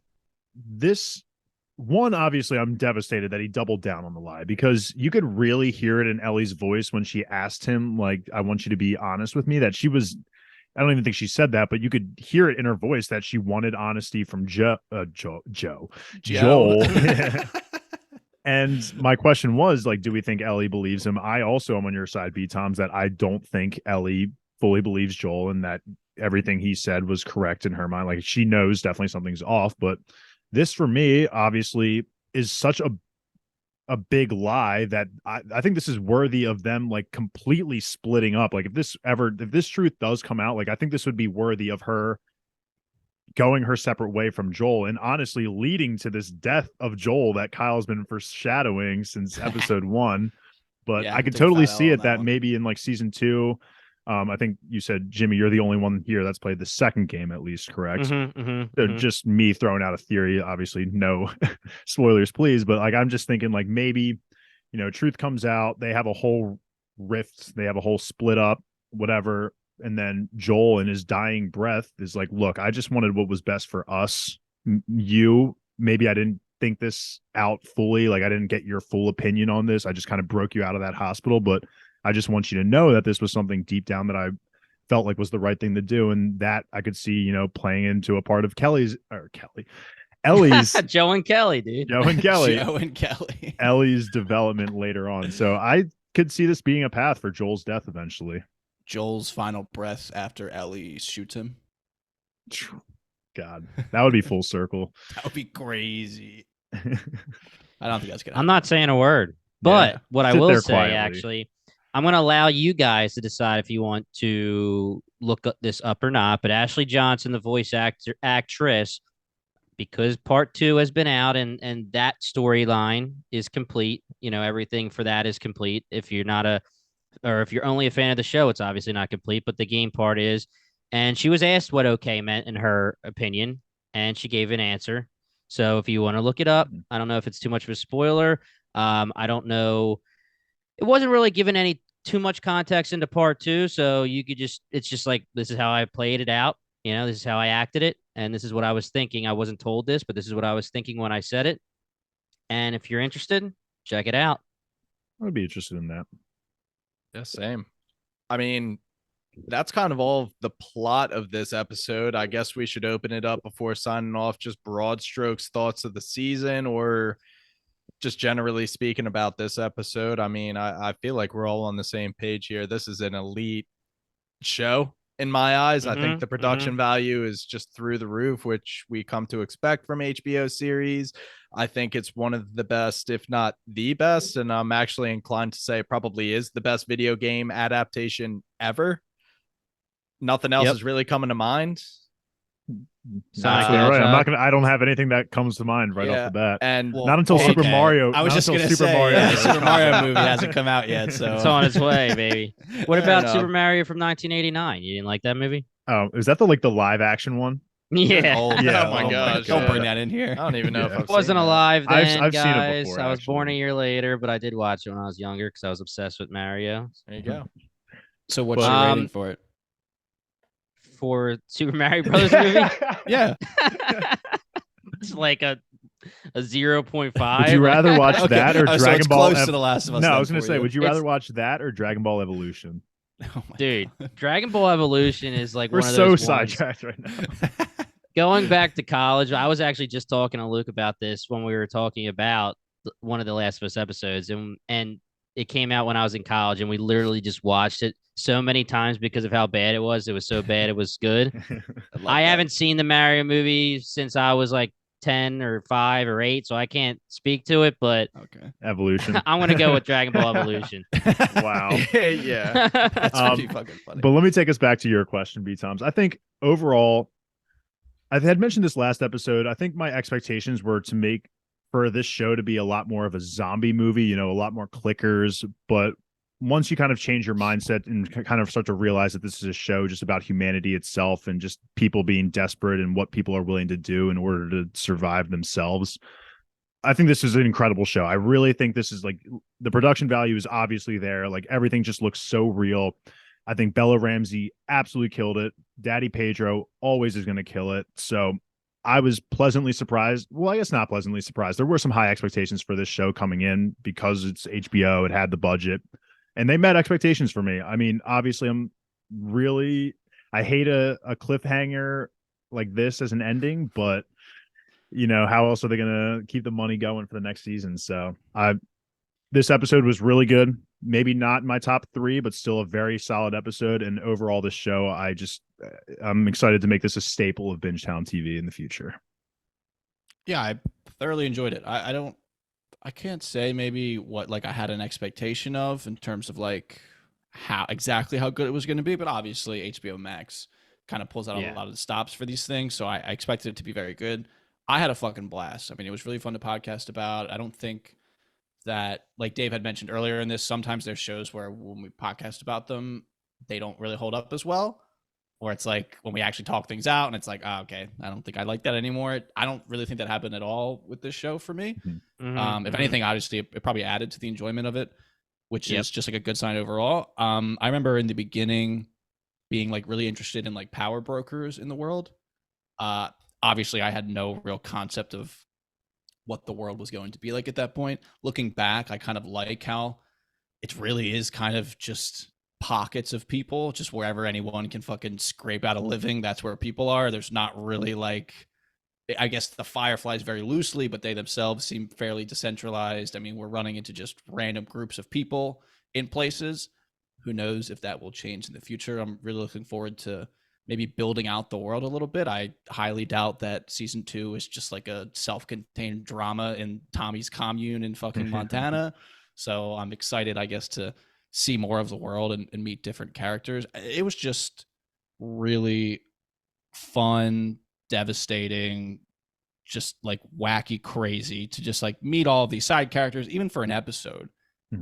this one, obviously, I'm devastated that he doubled down on the lie, because you could really hear it in Ellie's voice when she asked him, like, I want you to be honest with me, that she was, I don't even think she said that, but you could hear it in her voice that she wanted honesty from Joel. And my question was, like, do we think Ellie believes him? I also am on your side, B. Toms, that I don't think Ellie fully believes Joel, and that everything he said was correct in her mind. Like, she knows definitely something's off, but this, for me, obviously, is such a big lie that I think this is worthy of them like completely splitting up. Like, if this truth does come out, like, I think this would be worthy of her going her separate way from Joel, and honestly leading to this death of Joel that Kyle's been foreshadowing since episode 1. But Yeah, I could big totally fat L see on it that that one. maybe in like season 2. I think you said, Jimmy, you're the only one here that's played the second game, at least, correct? So just me throwing out a theory, obviously no spoilers, please. But like, I'm just thinking like maybe, truth comes out, they have a whole rift, they have a whole split up, whatever. And then Joel in his dying breath is like, look, I just wanted what was best for us. Maybe I didn't think this out fully. Like, I didn't get your full opinion on this. I just kind of broke you out of that hospital. But I just want you to know that this was something deep down that I felt like was the right thing to do. And that I could see, playing into a part of Ellie's Joe and Kelly, dude. Joe and Kelly. Joe and Kelly. Ellie's development later on. So I could see this being a path for Joel's death eventually. Joel's final breath after Ellie shoots him. God, that would be full circle. That would be crazy. I don't think that's gonna happen. I'm not saying a word, but what I Sit will there say, quietly. actually, I'm going to allow you guys to decide if you want to look this up or not. But Ashley Johnson, the voice actress, because part 2 has been out and that storyline is complete. Everything for that is complete. If you're if you're only a fan of the show, it's obviously not complete, but the game part is. And she was asked what okay meant in her opinion, and she gave an answer. So if you want to look it up, I don't know if it's too much of a spoiler. I don't know. It wasn't really given any too much context into part 2. So you could it's just like, this is how I played it out. This is how I acted it. And this is what I was thinking. I wasn't told this, but this is what I was thinking when I said it. And if you're interested, check it out. I would be interested in that. Yeah, same. I mean, that's kind of all of the plot of this episode. I guess we should open it up before signing off. Just broad strokes, thoughts of the season, or just generally speaking about this episode. I mean, I feel like we're all on the same page here. This is an elite show in my eyes. I think the production value is just through the roof, which we come to expect from HBO series. I think it's one of the best, if not the best, and I'm actually inclined to say probably is the best video game adaptation ever. Nothing else is really coming to mind. Exactly right. I don't have anything that comes to mind right off the bat. And not until Super Mario. I was just going to say, Super Mario movie hasn't come out yet. So it's on its way, baby. What about Super Mario from 1989? You didn't like that movie? Oh, is that the live action one? Yeah. Oh my gosh. Don't bring that in here. I don't even know if I wasn't alive then, I've guys. seen it before, I was born a year later, but I did watch it when I was younger because I was obsessed with Mario. There you go. So what's your rating for it? For Super Mario Brothers movie? Yeah. It's like a 0.5. Would you rather watch that or so Dragon it's Ball? Close to The Last of Us. No, I was going to for say, you. would you rather watch that or Dragon Ball Evolution? Oh my Dude, God. Dragon Ball Evolution is like We're one of so those sidetracked right now. Going back to college, I was actually just talking to Luke about this when we were talking about one of the Last of Us episodes, and it came out when I was in college, and we literally just watched it so many times because of how bad it was. It was so bad it was good. I haven't seen the Mario movie since I was like 10 or 5 or 8, so I can't speak to it, but Okay. Evolution. I'm going to go with Dragon Ball Evolution. Wow. Yeah. That's pretty fucking funny. But let me take us back to your question, B. Toms. I think overall, I had mentioned this last episode. I think my expectations were to make for this show to be a lot more of a zombie movie, a lot more clickers. But once you kind of change your mindset and kind of start to realize that this is a show just about humanity itself and just people being desperate and what people are willing to do in order to survive themselves, I think this is an incredible show. I really think this is like, the production value is obviously there. Like everything just looks so real. I think Bella Ramsey absolutely killed it. Daddy Pedro always is going to kill it. So I was pleasantly surprised. Well, I guess not pleasantly surprised. There were some high expectations for this show coming in because it's HBO. It had the budget and they met expectations for me. I mean, obviously I hate a cliffhanger like this as an ending, but how else are they going to keep the money going for the next season? So this episode was really good. Maybe not in my top 3, but still a very solid episode. And overall, this show, I'm excited to make this a staple of Bingetown TV in the future. Yeah, I thoroughly enjoyed it. I can't say maybe what like I had an expectation of in terms of like how good it was going to be, but obviously HBO Max kind of pulls out a lot of the stops for these things. So I expected it to be very good. I had a fucking blast. I mean, it was really fun to podcast about. I don't think that, like Dave had mentioned earlier in this, sometimes there's shows where when we podcast about them, they don't really hold up as well. Or it's like when we actually talk things out and it's like, oh, okay, I don't think I like that anymore. I don't really think that happened at all with this show for me. If anything, obviously, it probably added to the enjoyment of it, which is just like a good sign overall. I remember in the beginning being like really interested in like power brokers in the world. Obviously, I had no real concept of what the world was going to be like at that point. Looking back, I kind of like how it really is kind of just pockets of people, just wherever anyone can fucking scrape out a living. That's where people are. There's not really like, I guess the Fireflies very loosely, but they themselves seem fairly decentralized. I mean, we're running into just random groups of people in places. Who knows if that will change in the future? I'm really looking forward to maybe building out the world a little bit. I highly doubt that season 2 is just like a self-contained drama in Tommy's commune in fucking Montana. So I'm excited, I guess, to see more of the world and meet different characters. It was just really fun, devastating, just like wacky, crazy to just like meet all of these side characters, even for an episode.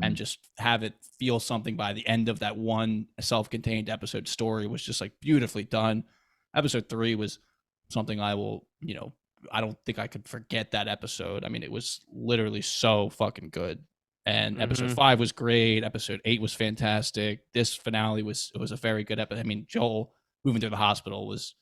And just have it feel something by the end of that one self-contained episode story was just like beautifully done. Episode 3 was something I will, I don't think I could forget that episode. I mean, it was literally so fucking good. And episode 5 was great. Episode 8 was fantastic. This finale was a very good episode. I mean, Joel moving through the hospital was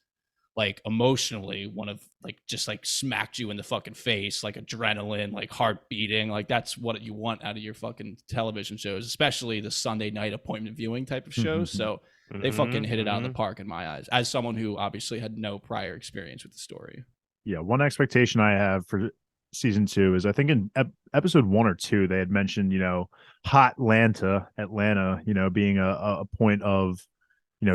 like emotionally one of like just like smacked you in the fucking face, like adrenaline, like heart beating. Like that's what you want out of your fucking television shows, especially the Sunday night appointment viewing type of shows. So they fucking hit it out of the park in my eyes, as someone who obviously had no prior experience with the story. Yeah, one expectation I have for season 2 is I think in episode 1 or 2 they had mentioned hot Atlanta being a point of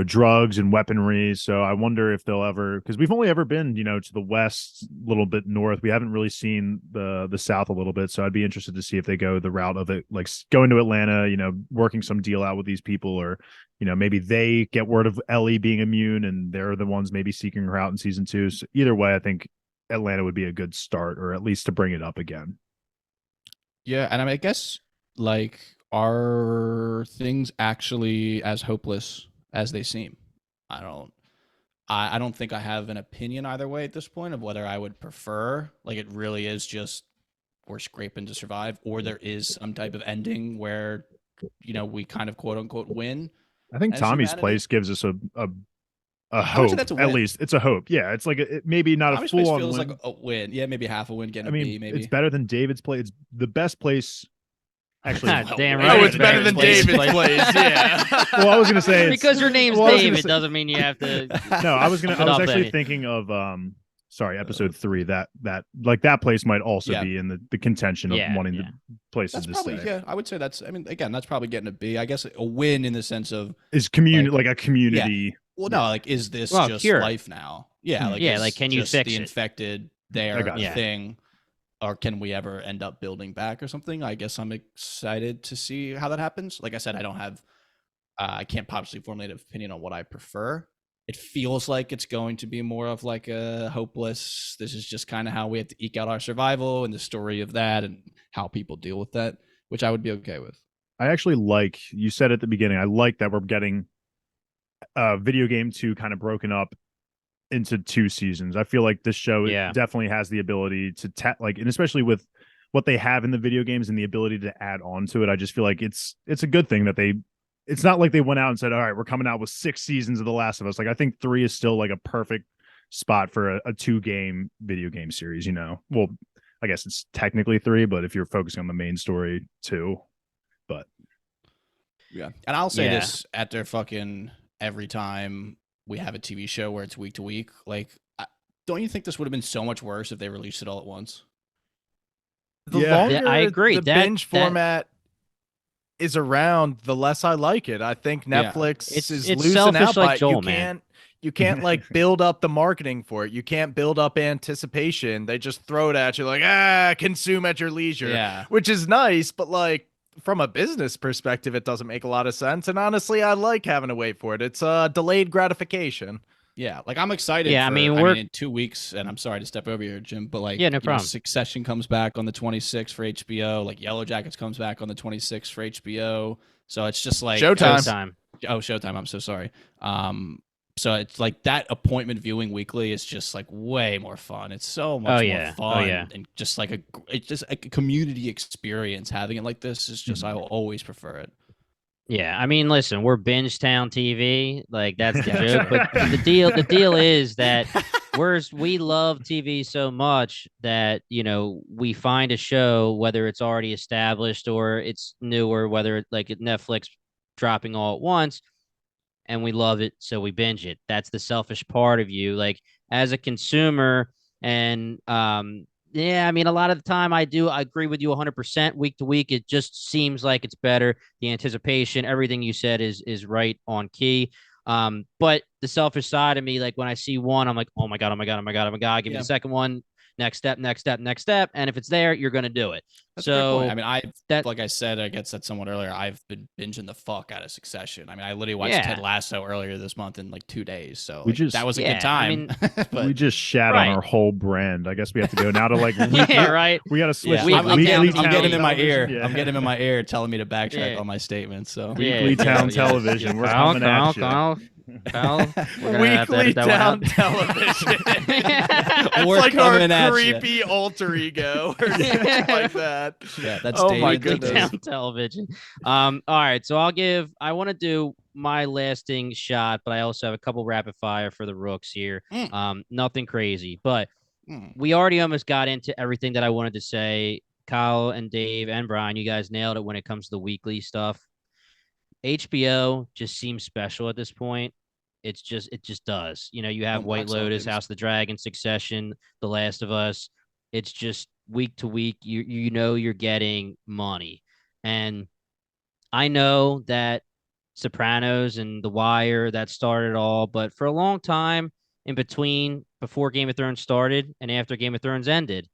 drugs and weaponry. So I wonder if they'll ever, because we've only ever been to the west, a little bit north. We haven't really seen the south a little bit. So I'd be interested to see if they go the route of it, like going to Atlanta, working some deal out with these people, or maybe they get word of Ellie being immune and they're the ones maybe seeking her out in season 2. So either way, I think Atlanta would be a good start, or at least to bring it up again. Yeah, and I guess like, are things actually as hopeless as they seem? I don't think I have an opinion either way at this point of whether I would prefer, like, it really is just we're scraping to survive, or there is some type of ending where we kind of quote unquote win. I think Tommy's place gives us a hope. At least it's a hope. Yeah, it's like maybe not Tommy's a full on feels win. Like a win. Yeah, maybe half a win, getting a B. Maybe it's better than David's place. It's the best place. Actually, damn right. Oh, it's better than David's place. Yeah. Well, I was gonna say because your name's David doesn't mean you have to. No, I was actually thinking of episode 3. That place might also be in the contention of wanting the places to stay. Yeah, I would say that's. I mean, again, that's probably getting a B. I guess a win in the sense of is community, like a community. Yeah. Well, no, like, is this just life now? Yeah, like can you fix the it? Infected there thing, or can we ever end up building back or something? I guess I'm excited to see how that happens. Like I said, I can't possibly formulate an opinion on what I prefer. It feels like it's going to be more of like a hopeless, this is just kind of how we have to eke out our survival, and the story of that and how people deal with that, which I would be okay with. I actually like, you said at the beginning, I like that we're getting video game 2 kind of broken up into 2 seasons. I feel like this show Yeah. definitely has the ability to and especially with what they have in the video games and the ability to add on to it. I just feel like it's a good thing that it's not like they went out and said, all right, we're coming out with 6 seasons of The Last of Us. Like, I think 3 is still like a perfect spot for a 2-game video game series, Well, I guess it's technically 3, but if you're focusing on the main story, 2. But yeah. And I'll say this after fucking every time we have a TV show where it's week to week, like, don't you think this would have been so much worse if they released it all at once? The longer I agree. the binge format is around, the less I like it. I think Netflix is losing out by Joel, you can't like build up the marketing for it. You can't build up anticipation. They just throw it at you like, consume at your leisure. Yeah. Which is nice, but like from a business perspective, it doesn't make a lot of sense. And honestly, I like having to wait for it. It's delayed gratification. Yeah, like I'm excited. Yeah, we're in 2 weeks, and I'm sorry to step over here, Jim, but like, no problem. Succession comes back on the 26th for HBO. Like Yellow Jackets comes back on the 26th for HBO. So it's just like Showtime. Oh, Showtime. I'm so sorry. So it's like that appointment viewing weekly is just like way more fun. It's so much more fun, and just like it's just a community experience. Having it like this is just I will always prefer it. Yeah, I mean, listen, we're Bingetown TV, like that's the joke. But the deal is that we love TV so much that we find a show, whether it's already established or it's newer, whether it's like Netflix dropping all at once, and we love it, so we binge it. That's the selfish part of you, like as a consumer, and yeah, I mean, a lot of the time I agree with you 100%. Week to week, it just seems like it's better. The anticipation, everything you said is right on key. But the selfish side of me, like when I see one, I'm like, oh my God, give me the second one. Next step. And if it's there, you're going to do it. That's a great point. I mean, like I said, I said somewhat earlier, I've been binging the fuck out of Succession. I mean, I literally watched Ted Lasso earlier this month in like 2 days. So that was a good time. I mean, we just shat on our whole brand. I guess we have to go now to like weekly, right. We got to switch. Yeah. I'm getting him in my ear. Yeah. I'm getting him in my ear, telling me to backtrack on my statements. So Weekly Town Television. We're coming at you. Weekly Town Television. It's like our creepy alter ego or something like that. Yeah, that's my goodness. Town Television. All right, so I want to do my lasting shot, but I also have a couple rapid fire for the rooks here. Nothing crazy, but we already almost got into everything that I wanted to say. Kyle and Dave and Brian, you guys nailed it when it comes to the weekly stuff. HBO just seems special at this point. It just does. You have White Lotus, House of the Dragon, Succession, The Last of Us. It's just week to week. You're getting money. And I know that Sopranos and The Wire, that started all, but for a long time in between, before Game of Thrones started and after Game of Thrones ended,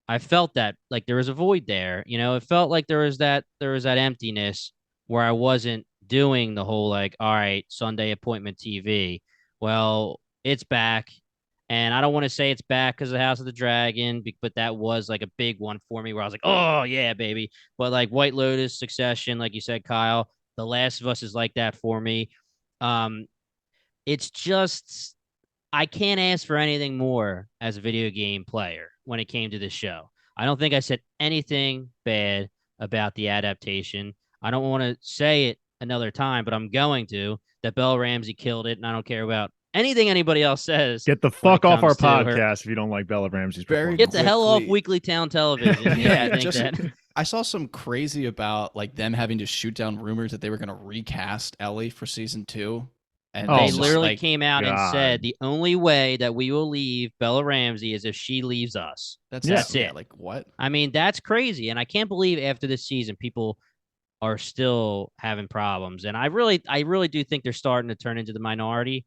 I felt that like there was a void there. It felt like there was that emptiness where I wasn't doing the whole like, all right, Sunday appointment TV. Well, it's back. And I don't want to say it's back because of House of the Dragon, but that was like a big one for me where I was like, oh, yeah, baby. But like White Lotus, Succession, like you said, Kyle, The Last of Us is like that for me. It's just, I can't ask for anything more as a video game player when it came to this show. I don't think I said anything bad about the adaptation. I don't want to say it another time, but I'm going to, that Bella Ramsey killed it, and I don't care about anything anybody else says. Get the fuck off our podcast if you don't like Bella Ramsey's performance. Get the hell off Weekly Town Television. I saw some crazy about like them having to shoot down rumors that they were going to recast Ellie for season 2. And they literally came out and said the only way that we will leave Bella Ramsey is if she leaves us. That's it. Yeah, like what? I mean, that's crazy. And I can't believe after this season, people are still having problems. And I really do think they're starting to turn into the minority.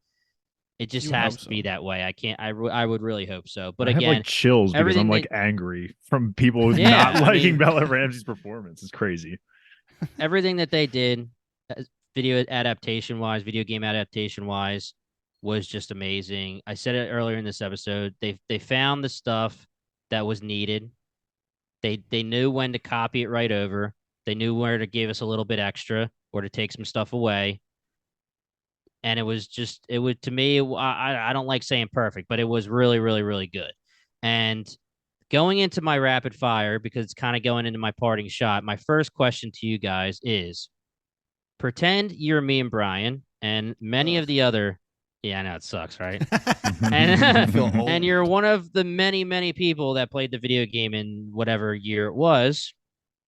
It just has to be that way. I would really hope so. But again, I have like chills because I'm like angry from people not liking Bella Ramsey's performance. It's crazy. Everything that they did, video game adaptation wise, was just amazing. I said it earlier in this episode. They found the stuff that was needed. They knew when to copy it right over. They knew where to give us a little bit extra or to take some stuff away. And it was to me, I don't like saying perfect, but it was really, really, really good. And going into my rapid fire, because it's kind of going into my parting shot, my first question to you guys is, pretend you're me and Brian and many of the other, yeah, I know it sucks, right? And you're one of the many, many people that played the video game in whatever year it was,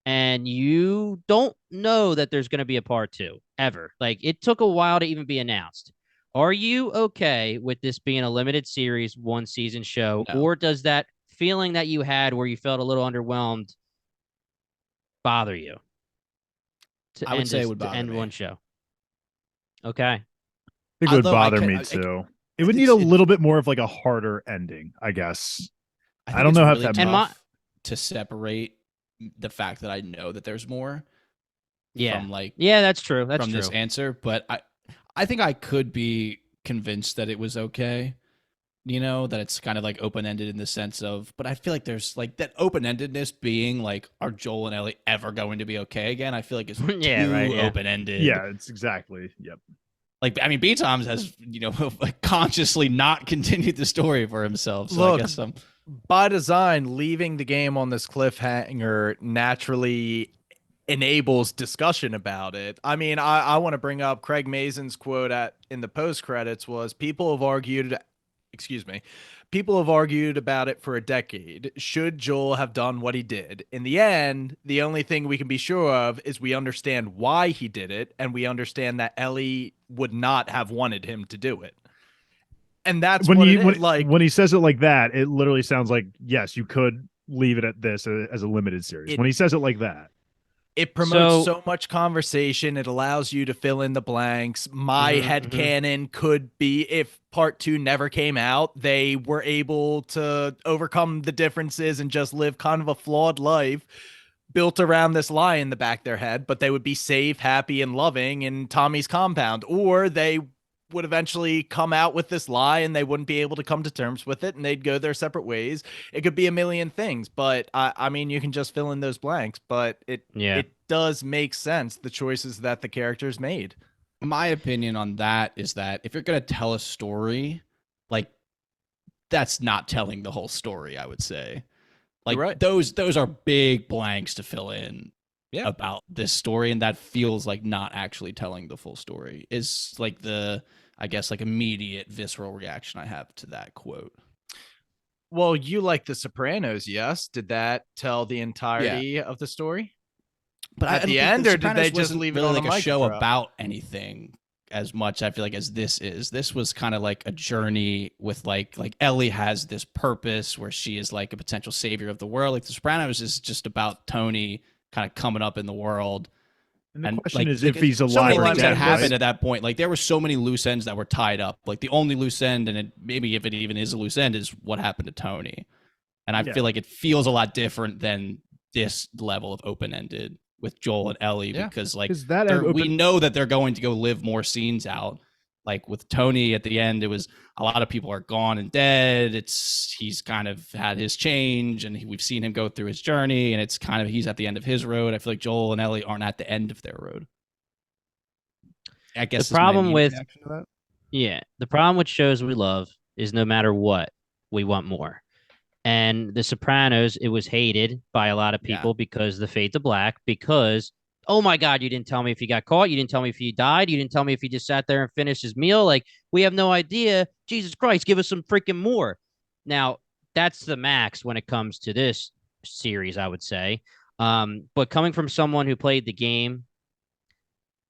and you don't know that there's going to be a part 2 ever. Like, it took a while to even be announced. Are you okay with this being a limited series, 1-season show, No. or does that feeling that you had where you felt a little underwhelmed bother you? I would say it would bother me. one show. Okay. I think it would bother me too. It would need a little bit more of like a harder ending, I guess. I don't know how really that to separate the fact that I know that there's more. Yeah. From that's true. That's from true. This answer, but I think I could be convinced that it was okay. You know, that it's kind of like open-ended in the sense of, but I feel like there's like that open-endedness being like, are Joel and Ellie ever going to be okay again? I feel like it's too open-ended. Yeah, it's exactly. Yep. Like, I mean, B. Toms has, consciously not continued the story for himself. So Look, I guess by design, leaving the game on this cliffhanger naturally enables discussion about it. I mean, I want to bring up Craig Mazin's quote in the post credits was, people have argued about it for a decade. Should Joel have done what he did? In the end, the only thing we can be sure of is we understand why he did it, and we understand that Ellie would not have wanted him to do it. And that's when he says it like that, it literally sounds like, yes, you could leave it at this as a limited series. When he says it like that, it promotes so much conversation. It allows you to fill in the blanks. My headcanon could be, if part 2 never came out, they were able to overcome the differences and just live kind of a flawed life built around this lie in the back of their head, but they would be safe, happy, and loving in Tommy's compound. Or they would eventually come out with this lie and they wouldn't be able to come to terms with it and they'd go their separate ways. It could be a million things, but I mean, you can just fill in those blanks, but it does make sense, the choices that the characters made. My opinion on that is that if you're going to tell a story, like, that's not telling the whole story, I would say. Like, right. those are big blanks to fill in about this story, and that feels like not actually telling the full story is like I guess immediate visceral reaction I have to that quote. Well, you like The Sopranos, yes? Did that tell the entirety of the story? But at the end, or did they just leave it on like a show about anything as much? I feel like as this is. This was kind of like a journey with like Ellie has this purpose where she is like a potential savior of the world. Like The Sopranos is just about Tony kind of coming up in the world. And the question is if he's alive. So many things that happened at that point. Like there were so many loose ends that were tied up. Like the only loose end, and maybe if it even is a loose end, is what happened to Tony. And I feel like it feels a lot different than this level of open-ended with Joel and Ellie, because we know that they're going to go live more scenes out. Like with Tony at the end, it was a lot of people are gone and dead. He's kind of had his change, and we've seen him go through his journey, and it's kind of he's at the end of his road. I feel like Joel and Ellie aren't at the end of their road. I guess the problem with shows we love is no matter what, we want more. And The Sopranos, it was hated by a lot of people because the fade to black, because, oh my God, you didn't tell me if he got caught. You didn't tell me if he died. You didn't tell me if he just sat there and finished his meal. Like, we have no idea. Jesus Christ, give us some freaking more. Now, that's the max when it comes to this series, I would say. But coming from someone who played the game,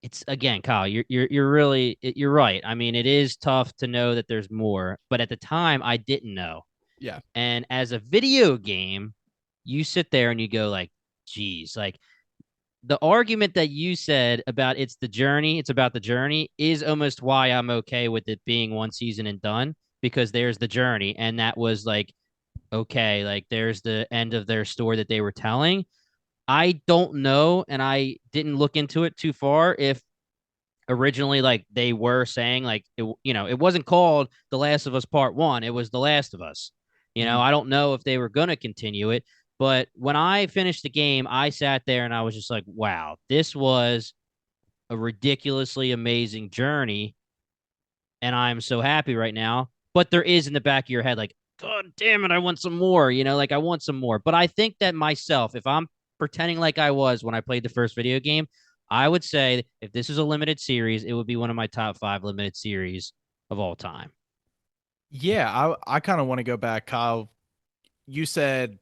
it's, again, Kyle, you're right. I mean, it is tough to know that there's more, but at the time I didn't know. Yeah. And as a video game, you sit there and you go like, geez, like the argument that you said about it's about the journey is almost why I'm okay with it being 1 season and done, because there's the journey. And that was like, okay, like there's the end of their story that they were telling. I don't know. And I didn't look into it too far if originally like they were saying like, it wasn't called The Last of Us Part 1. It was The Last of Us. I don't know if they were going to continue it, But when I finished the game, I sat there and I was just like, wow, this was a ridiculously amazing journey. And I'm so happy right now. But there is in the back of your head, like, God damn it, I want some more, like I want some more. But I think that myself, if I'm pretending like I was when I played the first video game, I would say if this is a limited series, it would be one of my top 5 limited series of all time. Yeah, I kind of want to go back, Kyle. You said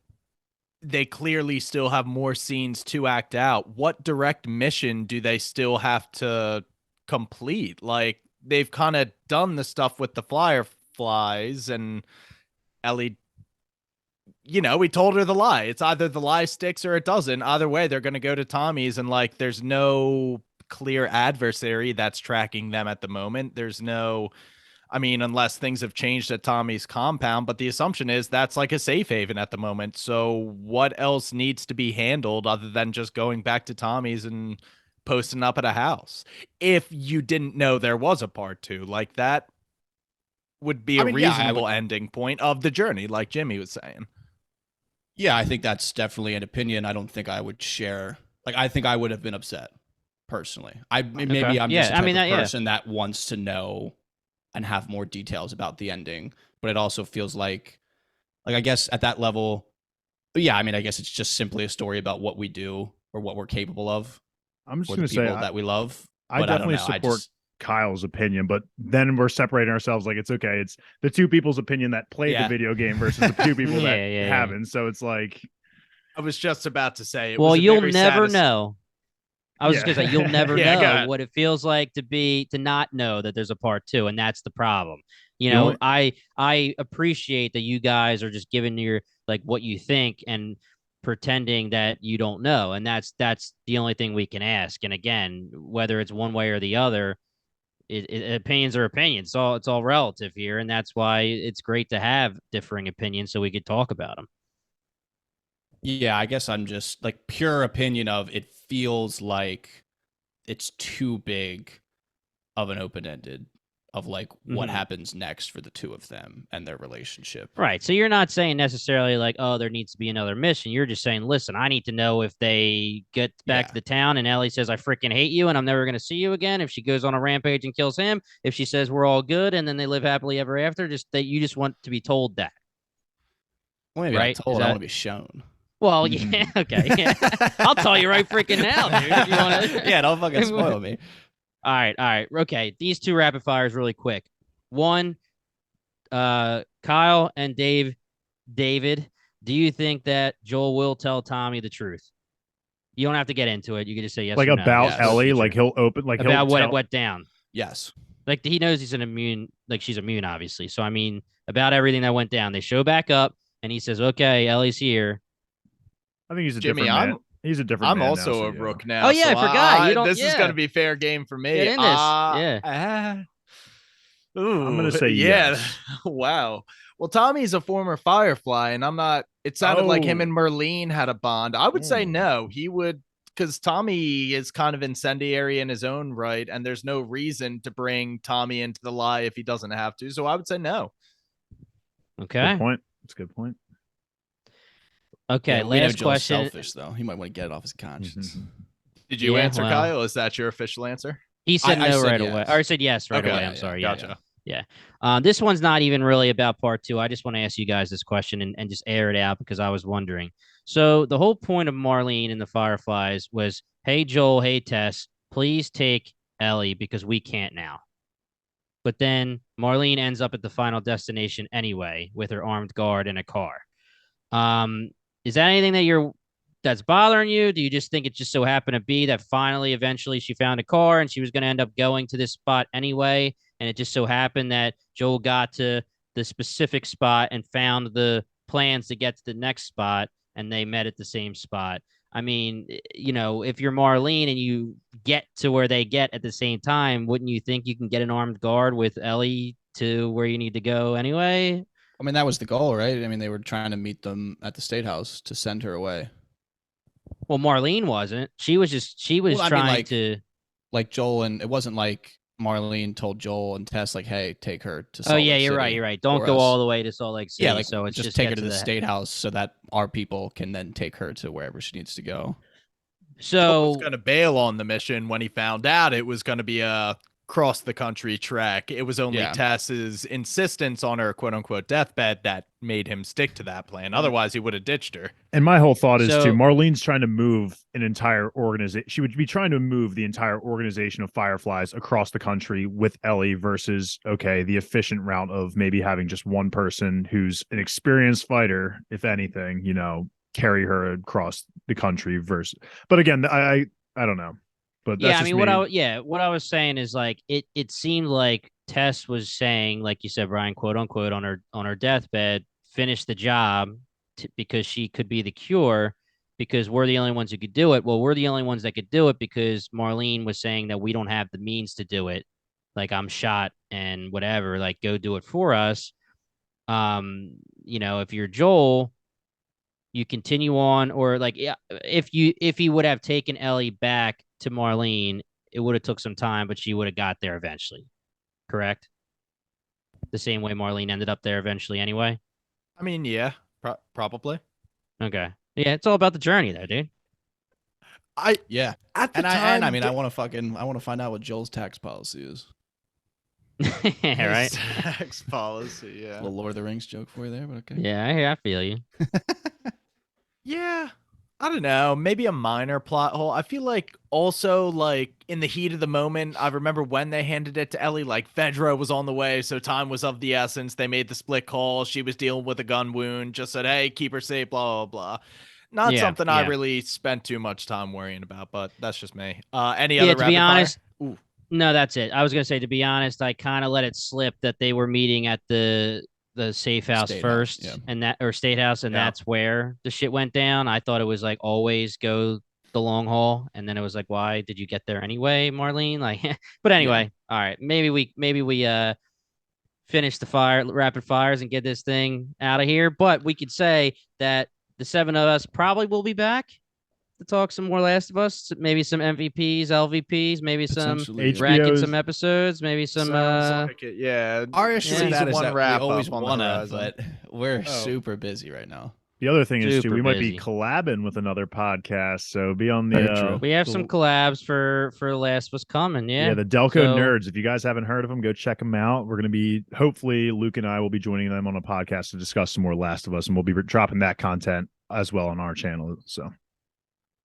they clearly still have more scenes to act out. What direct mission do they still have to complete? Like, they've kind of done the stuff with the fireflies, and Ellie, we told her the lie. It's either the lie sticks or it doesn't. Either way, they're going to go to Tommy's, and like, there's no clear adversary that's tracking them at the moment. There's no, I mean, unless things have changed at Tommy's compound, but the assumption is that's like a safe haven at the moment. So what else needs to be handled other than just going back to Tommy's and posting up at a house? If you didn't know there was a part 2, like, that would be a reasonable ending point of the journey, like Jimmy was saying. Yeah, I think that's definitely an opinion I don't think I would share. Like, I think I would have been upset personally. Maybe I'm just the type of person that wants to know and have more details about the ending, but it also feels like I guess at that level, yeah, I mean, I guess it's just simply a story about what we do or what we're capable of. I'm just going to say that we love. I definitely support Kyle's opinion, but then we're separating ourselves. Like, it's okay. It's the 2 people's opinion that played the video game versus the 2 people that haven't. So it's like, I was just about to say, you'll never know. I was just gonna say, you'll never know what it feels like to not know that there's a part 2, and that's the problem. I appreciate that you guys are just giving your like what you think and pretending that you don't know, and that's the only thing we can ask. And again, whether it's one way or the other, opinions are opinions. It's all relative here, and that's why it's great to have differing opinions so we could talk about them. Yeah, I guess I'm just like pure opinion of it feels like it's too big of an open-ended of like what happens next for the 2 of them and their relationship. Right. So you're not saying necessarily like, oh, there needs to be another mission. You're just saying, listen, I need to know if they get back to the town and Ellie says, I freaking hate you and I'm never going to see you again. If she goes on a rampage and kills him, if she says we're all good and then they live happily ever after, just that you just want to be told that. Well, maybe right? I want to be shown. Well, yeah, okay. Yeah. I'll tell you right freaking now, dude. If you wanna... Yeah, don't fucking spoil me. All right. Okay, these 2 rapid fires really quick. One, Kyle and David, do you think that Joel will tell Tommy the truth? You don't have to get into it. You can just say yes like or no. About Ellie, like he'll open, like about what went down. Yes. Like he knows he's she's immune, obviously. So, I mean, about everything that went down. They show back up, and he says, okay, Ellie's here. I think he's a different man. He's a different I'm man also now, a rook now. Oh, yeah, so I forgot. This is going to be fair game for me. Get in this. Ooh, I'm going to say yes. Wow. Well, Tommy's a former Firefly, and I'm not. It sounded like him and Merlene had a bond. I would say no. He would, because Tommy is kind of incendiary in his own right, and there's no reason to bring Tommy into the lie if he doesn't have to. So I would say no. Okay. Good point. That's a good point. Okay, last question. Selfish though. He might want to get it off his conscience. Did you answer, Kyle? Is that your official answer? He said no right away. Or I said yes right away. I'm sorry. Gotcha. Yeah. This one's not even really about part 2. I just want to ask you guys this question and just air it out because I was wondering. So the whole point of Marlene and the Fireflies was, hey, Joel, hey, Tess, please take Ellie because we can't now. But then Marlene ends up at the final destination anyway with her armed guard in a car. Is that anything that's bothering you? Do you just think it just so happened to be that finally, eventually she found a car and she was going to end up going to this spot anyway? And it just so happened that Joel got to the specific spot and found the plans to get to the next spot and they met at the same spot. I mean, if you're Marlene and you get to where they get at the same time, wouldn't you think you can get an armed guard with Ellie to where you need to go anyway? I mean, that was the goal, right? I mean, they were trying to meet them at the State House to send her away. Well, Marlene wasn't. She was trying to... Like Joel, and it wasn't like Marlene told Joel and Tess, like, hey, take her to Oh Salt yeah, Lake you're City right. You're right. Don't for go us. all the way to Salt Lake City. Yeah, like, so it's just take her get to the the state house so that our people can then take her to wherever she needs to go. Joel was So going to bail on the mission when he found out it was going to be a cross the country trek. It was only Yeah. Tess's insistence on her quote unquote deathbed that made him stick to that plan. Otherwise, he would have ditched her. And my whole thought is So- too, Marlene's trying to move an entire organization. She would be trying to move the entire organization of Fireflies across the country with Ellie versus, okay, the efficient route of maybe having just one person who's an experienced fighter, if anything, carry her across the country versus. But again, I don't know. But that's yeah, I just mean, me. what I was saying is like it seemed like Tess was saying, like you said, Brian, quote unquote, on her deathbed, finish the job because she could be the cure, because we're the only ones who could do it. Well, we're the only ones that could do it because Marlene was saying that we don't have the means to do it. Like, I'm shot and whatever, like, go do it for us. If you're Joel, you continue on, or like, yeah, if he would have taken Ellie back to Marlene, it would have took some time, but she would have got there eventually. Correct? The same way Marlene ended up there eventually anyway. I mean, yeah, probably. Okay. Yeah, it's all about the journey though, dude. Yeah. At the And time, I mean, I want to find out what Joel's tax policy is. Right? Tax policy, yeah. A little Lord of the Rings joke for you there, but okay. Yeah, I feel you. Yeah. I don't know. Maybe a minor plot hole. I feel like also, like, in the heat of the moment, I remember when they handed it to Ellie, like, Fedra was on the way, so time was of the essence. They made the split call. She was dealing with a gun wound. Just said, hey, keep her safe, blah, blah, blah. Not something I really spent too much time worrying about, but that's just me. Any other to be rapid honest, fire? Ooh. no, that's it. I was gonna say, to be honest, I kind of let it slip that they were meeting at the safe house State first, house, yeah. and that, or state house, and Yeah. that's where the shit went down. I thought it was like, always go the long haul, and then it was like, why did you get there anyway, Marlene? Like, but anyway, all right, maybe we finish the rapid fires and get this thing out of here. But we could say that the seven of us probably will be back to talk some more Last of Us, maybe some MVPs, LVPs, maybe some Potentially, yeah. ranking HBO's some episodes, maybe some Sounds like it, yeah. Our issue Yeah. with that Season is one that we wrap always up on the wanna, horizon. but we're Oh. super busy right now. The other thing is too, Super we might busy. be collabing with another podcast, so be on Very the true. we have some collabs for Last of Us coming. Yeah, the Delco So- Nerds. If you guys haven't heard of them, go check them out. We're going to be, hopefully, Luke and I will be joining them on a podcast to discuss some more Last of Us, and we'll be dropping that content as well on our channel. So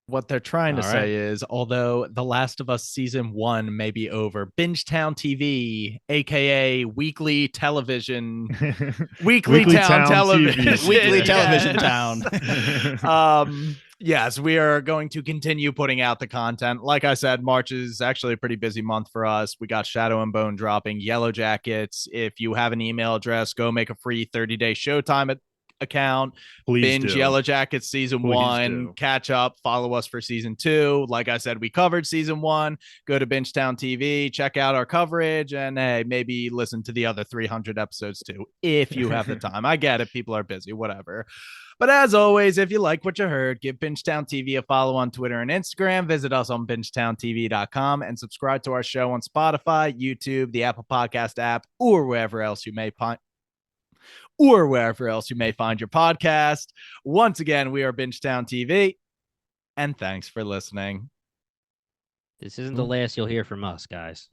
What they're trying to All say right. is, although The Last of Us season 1 may be over, Bingetown TV, aka weekly television, weekly town television, TV. Weekly Yes. television town. Yes, we are going to continue putting out the content. Like I said, March is actually a pretty busy month for us. We got Shadow and Bone dropping, Yellow Jackets. If you have an email address, go make a free 30-day Showtime account. Please Binge do. Yellow Jackets season Please 1, do. catch up, follow us for season 2. Like I said, we covered season 1. Go to Bingetown TV, check out our coverage, and hey, maybe listen to the other 300 episodes too, if you have the time. I get it, people are busy, whatever. But as always, if you like what you heard, give Bingetown TV a follow on Twitter and Instagram. Visit us on bingetowntv.com and subscribe to our show on Spotify, YouTube, the Apple Podcast app, or wherever else you may find your podcast. Once again, we are Bingetown TV, and thanks for listening. This isn't the last you'll hear from us, guys.